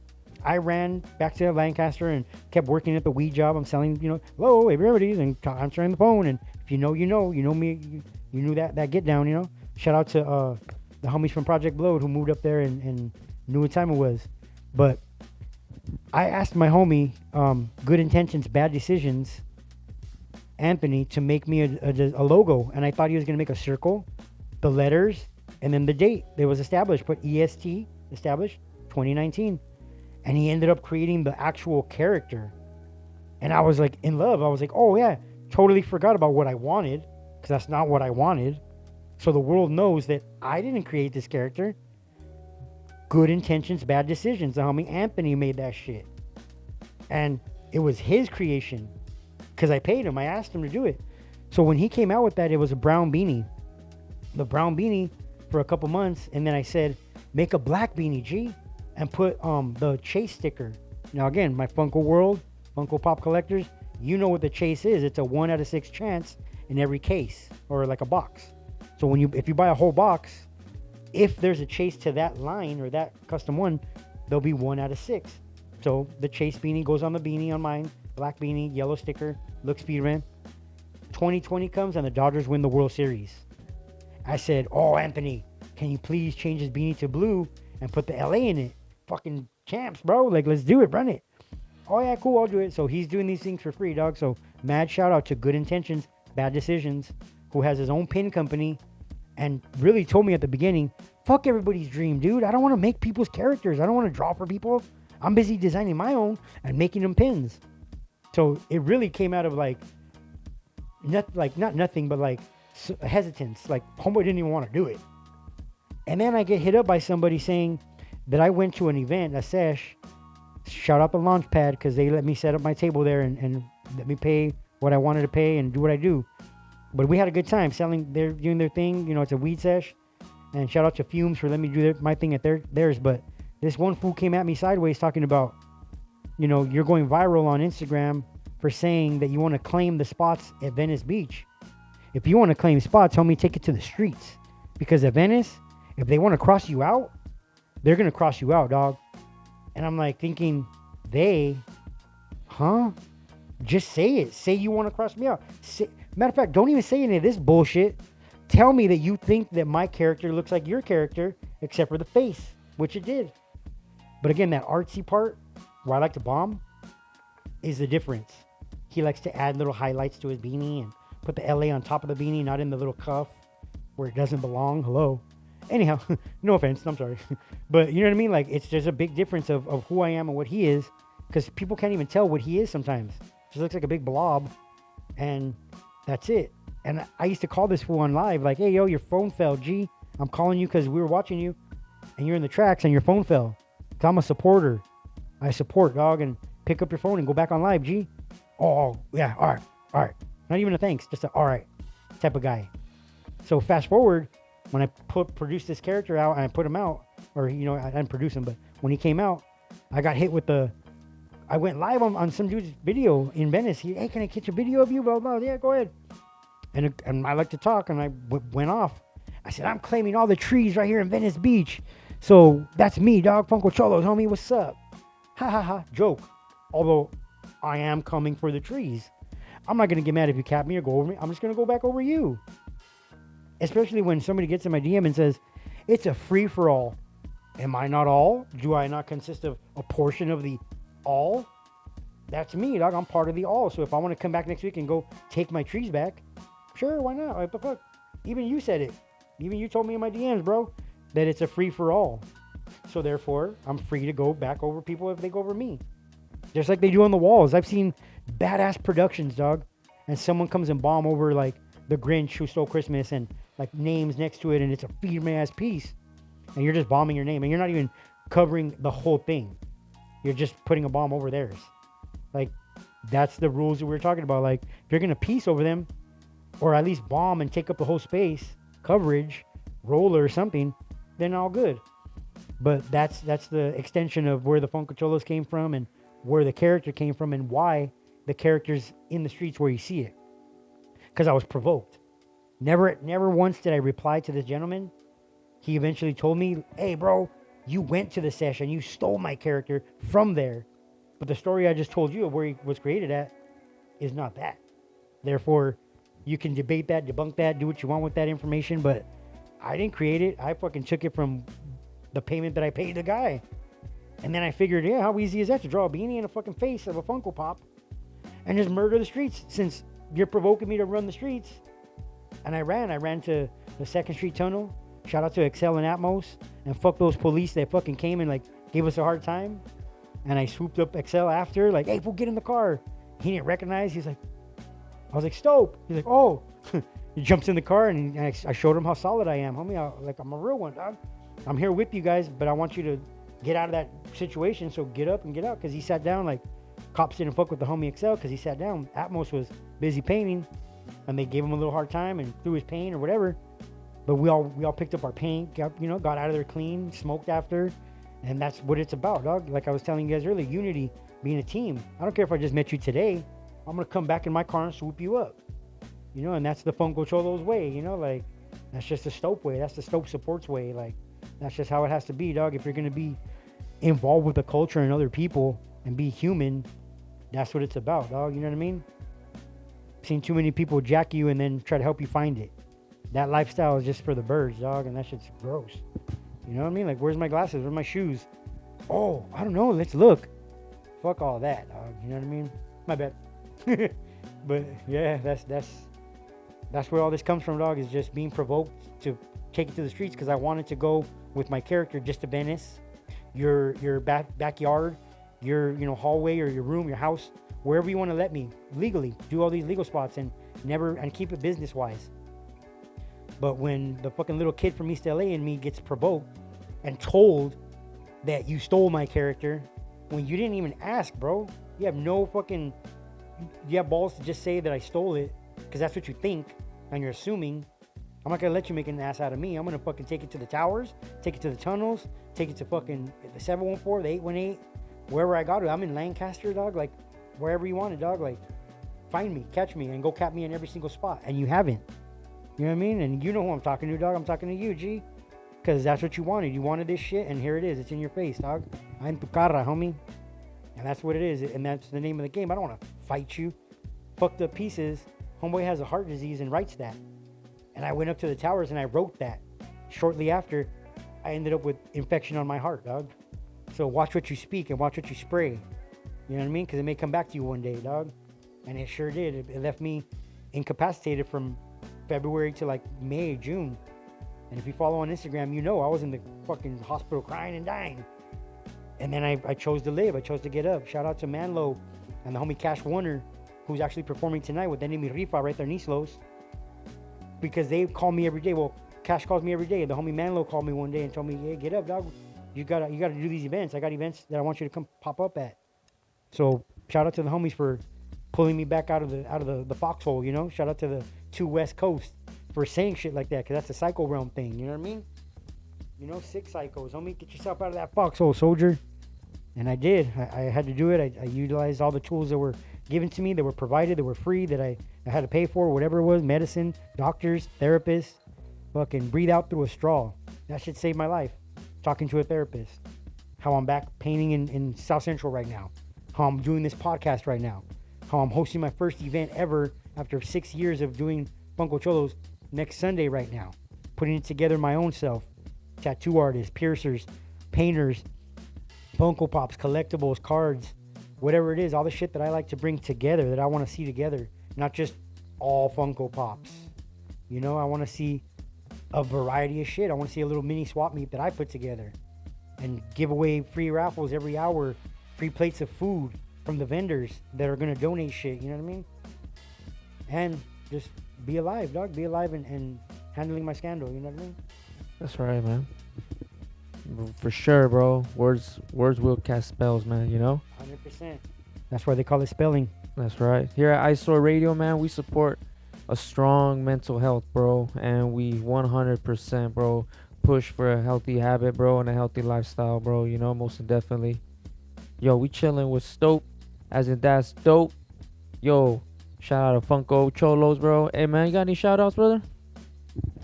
I ran back to Lancaster and kept working at the weed job. I'm selling, hello, everybody's, and answering the phone. And if you know me, you knew that get down, Shout out to the homies from Project Blowed who moved up there and knew what time it was. But I asked my homie, Good Intentions, Bad Decisions, Anthony, to make me a logo. And I thought he was going to make a circle, the letters, and then the date that was established. Put EST, established, 2019. And he ended up creating the actual character. And I was like in love. I was like, oh yeah, totally forgot about what I wanted, because that's not what I wanted. So the world knows that I didn't create this character. Good Intentions, Bad Decisions. The homie Anthony made that shit. And it was his creation. Because I paid him. I asked him to do it. So when he came out with that, it was a brown beanie. The brown beanie for a couple months. And then I said, make a black beanie, G. And put the Chase sticker. Now again, my Funko world, Funko Pop collectors, you know what the Chase is. It's a 1 out of 6 chance in every case. Or like a box. So if you buy a whole box, if there's a Chase to that line or that custom one, there'll be 1 out of 6. So the Chase beanie goes on the beanie on mine, black beanie, yellow sticker, look Speedman. 2020 comes and the Dodgers win the World Series. I said, oh, Anthony, can you please change his beanie to blue and put the LA in it? Fucking champs, bro. Like, let's do it, run it. Oh yeah, cool, I'll do it. So he's doing these things for free, dog. So mad shout out to Good Intentions, Bad Decisions, who has his own pin company. And really told me at the beginning, fuck everybody's dream, dude. I don't want to make people's characters. I don't want to draw for people. I'm busy designing my own and making them pins. So it really came out of not nothing, but like hesitance. Like, homeboy didn't even want to do it. And then I get hit up by somebody saying that I went to an event, a sesh. Shout out the Launchpad, because they let me set up my table there and let me pay what I wanted to pay and do what I do. But we had a good time selling. They're doing their thing. It's a weed sesh. And shout out to Fumes for letting me do my thing at theirs. But this one fool came at me sideways talking about, you're going viral on Instagram for saying that you want to claim the spots at Venice Beach. If you want to claim spots, homie, take it to the streets. Because at Venice, if they want to cross you out, they're going to cross you out, dog. And I'm like thinking, Just say it. Say you want to cross me out. Matter of fact, don't even say any of this bullshit. tell me that you think that my character looks like your character, except for the face, which it did. But again, that artsy part, where I like to bomb, is the difference. He likes to add little highlights to his beanie and put the LA on top of the beanie, not in the little cuff where it doesn't belong. Hello. Anyhow, no offense, I'm sorry. But you know what I mean? Like, there's a big difference of who I am and what he is, because people can't even tell what he is sometimes. Just looks like a big blob, and that's it. And I used to call this fool on live, like, hey, yo, your phone fell, G. I'm calling you because we were watching you, and you're in the tracks, and your phone fell. Because I'm a supporter. I support, dog, and pick up your phone and go back on live, G. Oh, yeah, all right. Not even a thanks, just a all right type of guy. So fast forward, when I produced this character out and I put him out, or, you know, I didn't produce him, but when he came out, I got hit with I went live on some dude's video in Venice. Hey, can I catch a video of you? Blah, blah. Yeah, go ahead. And I like to talk, and I went off. I said, I'm claiming all the trees right here in Venice Beach. So that's me, dog. Funkocholos, homie, what's up? Ha ha ha. Joke. Although I am coming for the trees. I'm not going to get mad if you cap me or go over me. I'm just going to go back over you. Especially when somebody gets in my DM and says, it's a free-for-all. Am I not all? Do I not consist of a portion of the all? That's me, dog. I'm part of the all. So if I want to come back next week and go take my trees back, sure, why not? What the fuck? Even you said it. Even you told me in my DMs, bro, that it's a free-for-all. So therefore, I'm free to go back over people if they go over me. Just like they do on the walls. I've seen badass productions, dog. And someone comes and bomb over, like, the Grinch Who Stole Christmas and, like, names next to it, and it's a feed-my-ass piece. And you're just bombing your name, and you're not even covering the whole thing. You're just putting a bomb over theirs. Like, that's the rules that we were talking about. Like, if you're going to piece over them, or at least bomb and take up the whole space, coverage, roller or something, then all good. But that's the extension of where the Funkocholos came from and where the character came from and why the character's in the streets where you see it. Because I was provoked. Never once did I reply to this gentleman. He eventually told me, hey, bro, you went to the session. You stole my character from there. But the story I just told you of where he was created at is not that. Therefore, you can debate that, debunk that, do what you want with that information. But I didn't create it. I fucking took it from the payment that I paid the guy. And then I figured, yeah, how easy is that to draw a beanie and a fucking face of a Funko Pop and just murder the streets since you're provoking me to run the streets. And I ran to the 2nd Street Tunnel. Shout out to Excel and Atmos. And fuck those police that fucking came and, like, gave us a hard time. And I swooped up Excel after, like, hey, fool, get in the car. He didn't recognize. He's like, I was like, Stope. He's like, oh. He jumps in the car, and I showed him how solid I am. Homie, I'm a real one, dog. I'm here with you guys, but I want you to get out of that situation, so get up and get out. Because he sat down, like, cops didn't fuck with the homie Excel because he sat down. Atmos was busy painting, and they gave him a little hard time and threw his paint or whatever. But we all picked up our paint, got out of there clean, smoked after, and that's what it's about, dog. Like I was telling you guys earlier, unity, being a team. I don't care if I just met you today. I'm gonna come back in my car and swoop you up, and that's the Funkocholos way, like that's just the Stope way. That's the Stope supports way. Like that's just how it has to be, dog. If you're gonna be involved with the culture and other people and be human, that's what it's about, dog. You know what I mean? I've seen too many people jack you and then try to help you find it. That lifestyle is just for the birds, dog, and that shit's gross. You know what I mean? Like, where's my glasses? Where's my shoes? Oh, I don't know. Let's look. Fuck all that, dog. You know what I mean? My bad. But yeah, that's where all this comes from, dog. Is just being provoked to take it to the streets because I wanted to go with my character just to Venice, your backyard, your hallway or your room, your house, wherever you want to let me legally do all these legal spots and keep it business wise. But when the fucking little kid from East LA and me gets provoked and told that you stole my character when you didn't even ask, bro, you have balls to just say that I stole it because that's what you think and you're assuming. I'm not going to let you make an ass out of me. I'm going to fucking take it to the towers, take it to the tunnels, take it to fucking the 714, the 818, wherever I got it. I'm in Lancaster, dog, like wherever you want it, dog. Like find me, catch me, and go cap me in every single spot. And you haven't. You know what I mean? And you know who I'm talking to, dog. I'm talking to you, G. Because that's what you wanted. You wanted this shit, and here it is. It's in your face, dog. I'm tu cara, homie. And that's what it is. And that's the name of the game. I don't want to fight you. Fucked up pieces. Homeboy has a heart disease and writes that. And I went up to the towers and I wrote that. Shortly after, I ended up with infection on my heart, dog. So watch what you speak and watch what you spray. You know what I mean? Because it may come back to you one day, dog. And it sure did. It left me incapacitated from February to like May, June. And if you follow on Instagram, you know I was in the fucking hospital crying and dying. And then I chose to live. I chose to get up. Shout out to Manlo and the homie Cash Warner, who's actually performing tonight with Enemy Rifa right there in Islos. Because they call me every day. Well, Cash calls me every day. The homie Manlo called me one day and told me, hey, get up, dog. You gotta do these events. I got events that I want you to come pop up at. So shout out to the homies for pulling me back out of the foxhole, you know? Shout out to the 2 West Coast for saying shit like that, because that's a psycho realm thing, you know what I mean? You know, 6 psychos. Homie, get yourself out of that foxhole, soldier. And I did. I had to do it. I utilized all the tools that were given to me, that were provided, that were free, that I had to pay for, whatever it was, medicine, doctors, therapists. Fucking breathe out through a straw. That shit saved my life. Talking to a therapist. How I'm back painting in South Central right now. How I'm doing this podcast right now. How I'm hosting my first event ever after 6 years of doing Funkocholos next Sunday right now. Putting it together my own self. Tattoo artists, piercers, painters, Funko Pops, collectibles, cards, whatever it is, all the shit that I like to bring together, that I want to see together. Not just all Funko Pops. You know, I want to see a variety of shit. I want to see a little mini swap meet that I put together. And give away free raffles every hour, free plates of food from the vendors that are going to donate shit, you know what I mean? And just be alive, dog. Be alive and handling my scandal, you know what I mean? That's right, man. For sure, bro. Words will cast spells, man, you know? 100%. That's why they call it spelling. That's right. Here at Eyesore Radio, man, we support a strong mental health, bro. And we 100%, bro, push for a healthy habit, bro, and a healthy lifestyle, bro, you know, most definitely. Yo, we chilling with Stope, as in that's dope. Yo, shout out to Funkocholos, bro. Hey, man, you got any shout outs, brother?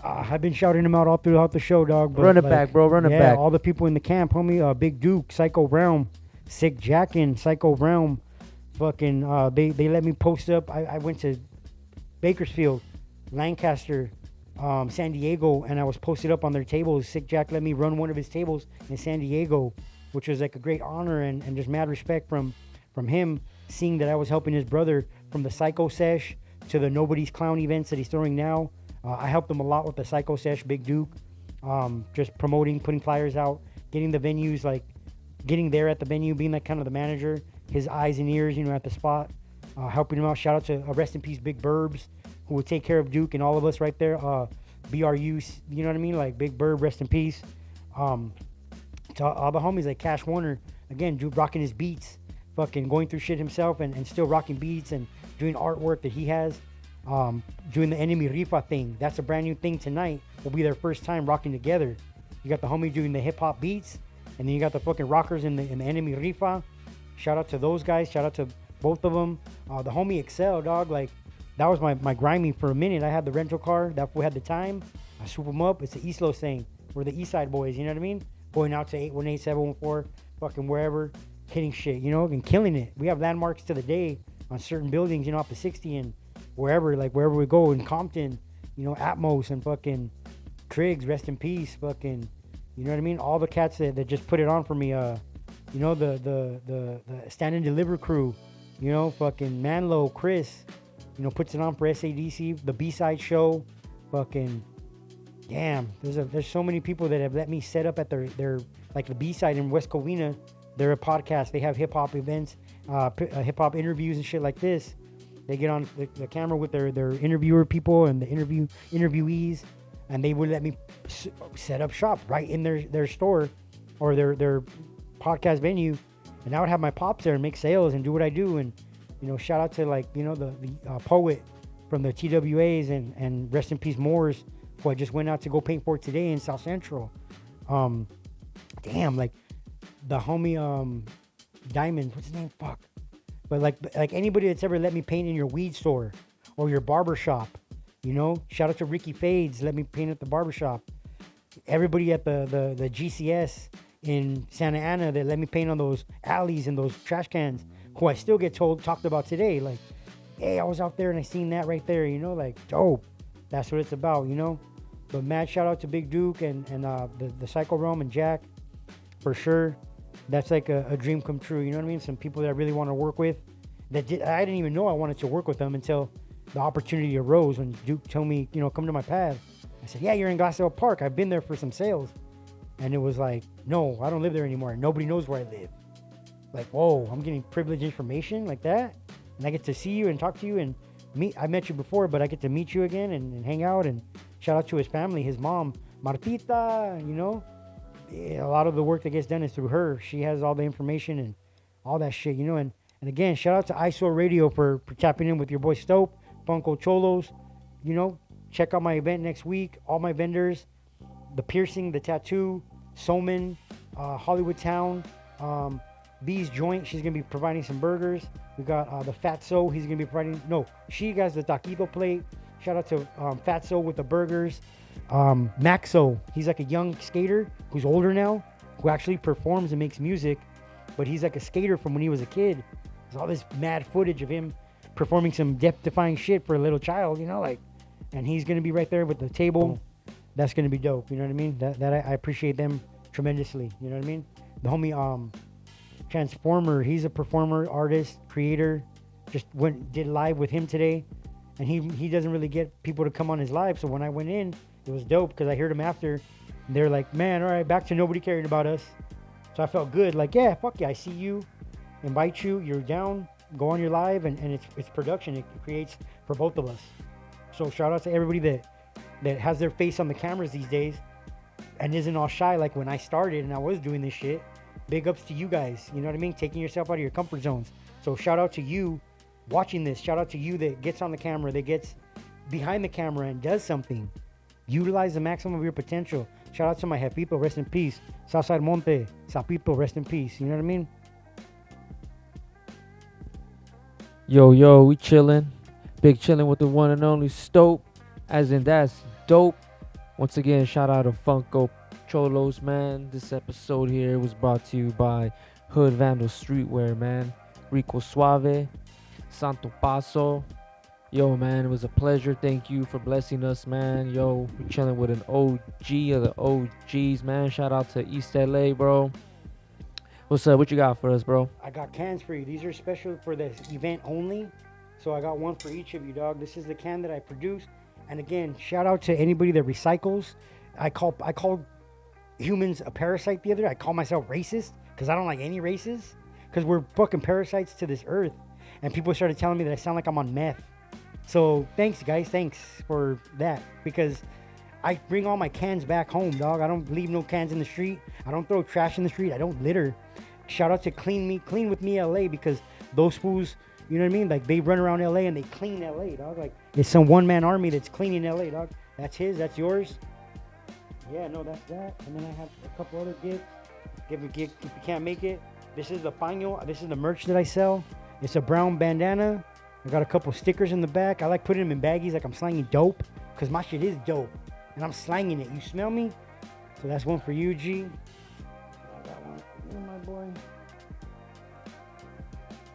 I've been shouting them out all throughout the show, dog. But run it back, bro. Run it back. Yeah, all the people in the camp, homie. Big Duke, Psycho Realm, Sick Jackin, Psycho Realm. Fucking, they let me post up. I went to Bakersfield, Lancaster, San Diego, and I was posted up on their tables. Sick Jack let me run one of his tables in San Diego, which was like a great honor and just mad respect from him, seeing that I was helping his brother from the Psycho Sesh to the Nobody's Clown events that he's throwing now. I helped him a lot with the Psycho Sesh, Big Duke, just promoting, putting flyers out, getting the venues, like getting there at the venue, being like kind of the manager, his eyes and ears, you know, at the spot, helping him out. Shout out to rest in peace, Big Burbs, who would take care of Duke and all of us right there. BRU, you know what I mean? Like Big Burb, rest in peace. To all the homies like Cash Warner, again, Duke rocking his beats, fucking going through shit himself and still rocking beats and doing artwork that he has. Doing the Enemy Rifa thing. That's a brand new thing tonight. Will be their first time rocking together. You got the homie doing the hip hop beats, and then you got the fucking rockers in the Enemy Rifa. Shout out to those guys. Shout out to both of them. The homie Excel, dog. Like that was my grimy for a minute. I had the rental car. That fool had the time. I swoop them up. It's the East Los thing. We're the East Side boys. You know what I mean? Going out to 818, 714, fucking wherever, hitting shit. You know, and killing it. We have landmarks to the day on certain buildings. You know, off the 60 and wherever we go in Compton, you know, Atmos and fucking Triggs, rest in peace, fucking, you know what I mean? All the cats that just put it on for me, you know, the Stand and Deliver crew, you know, fucking Manlo, Chris, you know, puts it on for SADC, the B-side show, fucking, damn, there's so many people that have let me set up at their like the B-side in West Covina. They're a podcast, they have hip-hop events, hip-hop interviews and shit like this. They get on the camera with their interviewer people and the interviewees, and they would let me set up shop right in their store or their podcast venue, and I would have my pops there and make sales and do what I do. And you know, shout out to like, you know, the poet from the TWAs and rest in peace Moores, who I just went out to go paint for today in South Central. Damn, like the homie Diamond, what's his name? Fuck. But like anybody that's ever let me paint in your weed store or your barber shop, you know, shout out to Ricky Fades, let me paint at the barber shop. Everybody at the GCS in Santa Ana that let me paint on those alleys and those trash cans, who I still get talked about today. Like, hey, I was out there and I seen that right there, you know, like, dope. that's what it's about, you know. But mad shout out to Big Duke and the Psycho Realm and Jack, for sure. That's like a dream come true, you know what I mean? Some people that I really want to work with. I didn't even know I wanted to work with them until the opportunity arose when Duke told me, you know, come to my pad. I said, yeah, you're in Glassdale Park. I've been there for some sales. And it was like, no, I don't live there anymore. Nobody knows where I live. Like, whoa, I'm getting privileged information like that. And I get to see you and talk to you and meet. I met you before, but I get to meet you again and hang out. And shout out to his family, his mom, Martita, you know. A lot of the work that gets done is through her. She has all the information and all that shit, you know. And again, shout out to Eyesore Radio for tapping in with your boy Stope, Funkocholos. You know, check out my event next week. All my vendors, the piercing, the tattoo, Soman, Hollywood Town, B's Joint. She's going to be providing some burgers. We got the Fatso. He's going to be providing, no, she got the taquito plate. Shout out to Fatso with the burgers. Maxo, he's like a young skater who's older now, who actually performs and makes music, but he's like a skater from when he was a kid. There's all this mad footage of him performing some death-defying shit for a little child, you know, like, and he's gonna be right there with the table. That's gonna be dope, you know what I mean? That I appreciate them tremendously, you know what I mean? The homie Transformer, he's a performer, artist, creator. Just did live with him today, and he doesn't really get people to come on his live. So when I went in, it was dope because I heard him after, and they're like, man, all right, back to nobody caring about us. So I felt good, like, yeah, fuck yeah, I see you, invite you, you're down, go on your live, and it's production. It creates for both of us. So shout out to everybody that has their face on the cameras these days and isn't all shy like when I started and I was doing this shit. Big ups to you guys, you know what I mean? Taking yourself out of your comfort zones. So shout out to you watching this. Shout out to you that gets on the camera, that gets behind the camera and does something. Utilize the maximum of your potential. Shout out to my Jefito, rest in peace. Southside Monte, Sapito, rest in peace. You know what I mean? Yo, we chilling. Big chilling with the one and only Stope. As in, that's dope. Once again, shout out to Funkocholos, man. This episode here was brought to you by Hood Vandal Streetwear, man. Rico Suave, Santo Paso. Yo, man, it was a pleasure. Thank you for blessing us, man. Yo, we're chilling with an OG of the OGs, man. Shout out to East LA, bro. What's up? What you got for us, bro? I got cans for you. These are special for this event only. So I got one for each of you, dog. This is the can that I produced. And again, shout out to anybody that recycles. I called humans a parasite the other day. I call myself racist because I don't like any races, because we're fucking parasites to this earth. And people started telling me that I sound like I'm on meth. So thanks, guys. Thanks for that, because I bring all my cans back home, dog. I don't leave no cans in the street. I don't throw trash in the street. I don't litter. Shout out to Clean With Me LA, because those fools, you know what I mean? Like, they run around LA and they clean LA, dog. Like, it's some one-man army that's cleaning LA, dog. That's his. That's yours. Yeah, no, that's that. And then I have a couple other gifts. Give a gift if you can't make it. This is the final. This is the merch that I sell. It's a brown bandana. I got a couple stickers in the back. I like putting them in baggies like I'm slanging dope, because my shit is dope. And I'm slanging it. You smell me? So that's one for you, G. I got one for you, my boy.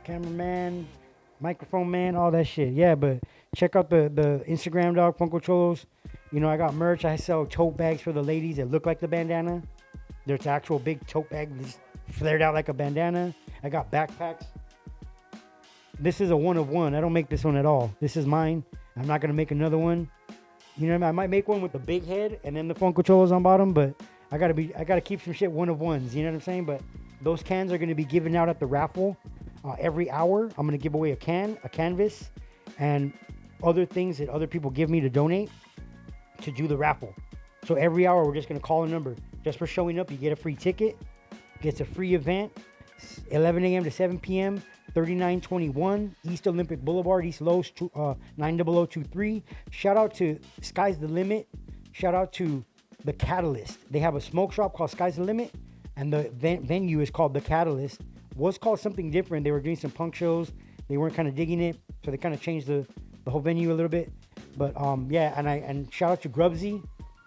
Cameraman, microphone man, all that shit. Yeah, but check out the Instagram, dog, Funkocholos. You know, I got merch. I sell tote bags for the ladies that look like the bandana. There's an actual big tote bag just flared out like a bandana. I got backpacks. This is a one of one. I don't make this one at all. This is mine. I'm not gonna make another one. You know what I mean? I might make one with the big head and then the Funkocholos on bottom, but I gotta keep some shit one of ones. You know what I'm saying? But those cans are gonna be given out at the raffle every hour. I'm gonna give away a canvas, and other things that other people give me to donate to do the raffle. So every hour we're just gonna call a number. Just for showing up, you get a free ticket. It's a free event. 11 a.m. to 7 p.m. 3921 East Olympic Boulevard, East Los, 90023. Shout out to Sky's the Limit. Shout out to The Catalyst. They have a smoke shop called Sky's the Limit, and the venue is called The Catalyst. Was called something different. They were doing some punk shows. They weren't kind of digging it, so they kind of changed the whole venue a little bit. But yeah, and shout out to Grubsy.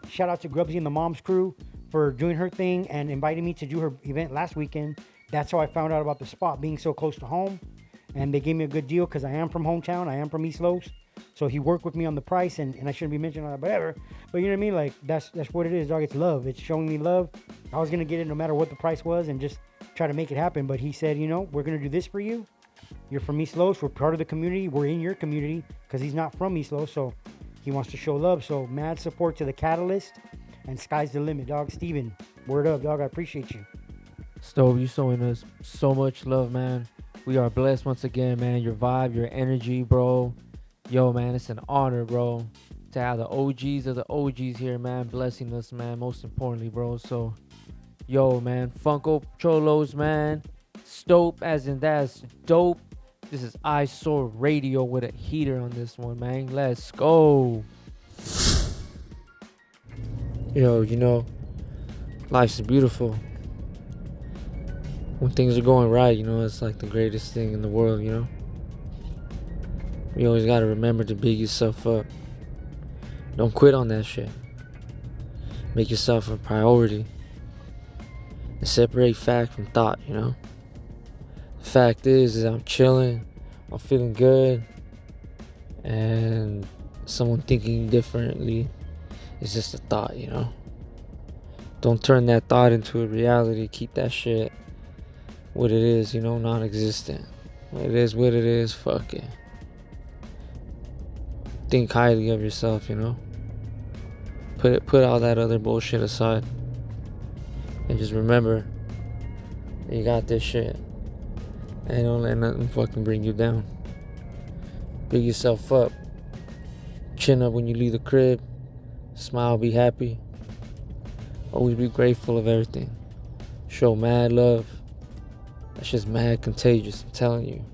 Shout out to Grubsy and the Mom's crew for doing her thing and inviting me to do her event last weekend. That's how I found out about the spot being so close to home. And they gave me a good deal because I am from hometown. I am from East Los. So he worked with me on the price, and I shouldn't be mentioning all that, whatever. But you know what I mean? Like, that's what it is, dog. It's love. It's showing me love. I was going to get it no matter what the price was and just try to make it happen. But he said, you know, we're going to do this for you. You're from East Los. We're part of the community. We're in your community because he's not from East Los. So he wants to show love. So mad support to the Catalyst. And sky's the limit, dog. Steven, word up, dog. I appreciate you. Stope, you showing us so much love, man. We are blessed once again, man. Your vibe, your energy, bro. Yo, man, it's an honor, bro, to have the OGs of the OGs here, man, blessing us, man, most importantly, bro. So, yo, man, Funkocholos, man. Stope, as in that's dope. This is Eyesore Radio with a heater on this one, man. Let's go. Yo, you know, life's beautiful. When things are going right, you know, it's like the greatest thing in the world, you know. You always gotta remember to big yourself up. Don't quit on that shit. Make yourself a priority. And separate fact from thought, you know. The fact is I'm chilling, I'm feeling good, and someone thinking differently is just a thought, you know. Don't turn that thought into a reality. Keep that shit what it is, you know, non-existent. It is what it is, fuck it. Think highly of yourself, you know. Put all that other bullshit aside. And just remember, you got this shit. And don't let nothing fucking bring you down. Big yourself up. Chin up when you leave the crib. Smile, be happy. Always be grateful of everything. Show mad love. That's just mad contagious, I'm telling you.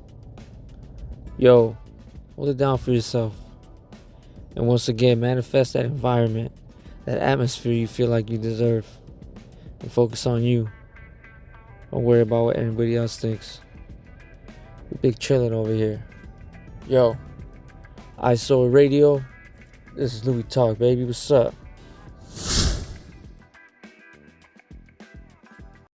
Yo, hold it down for yourself. And once again, manifest that environment, that atmosphere you feel like you deserve. And focus on you. Don't worry about what anybody else thinks. We big chillin' over here. Yo, Eyesore Radio. This is Louis Talk, baby. What's up?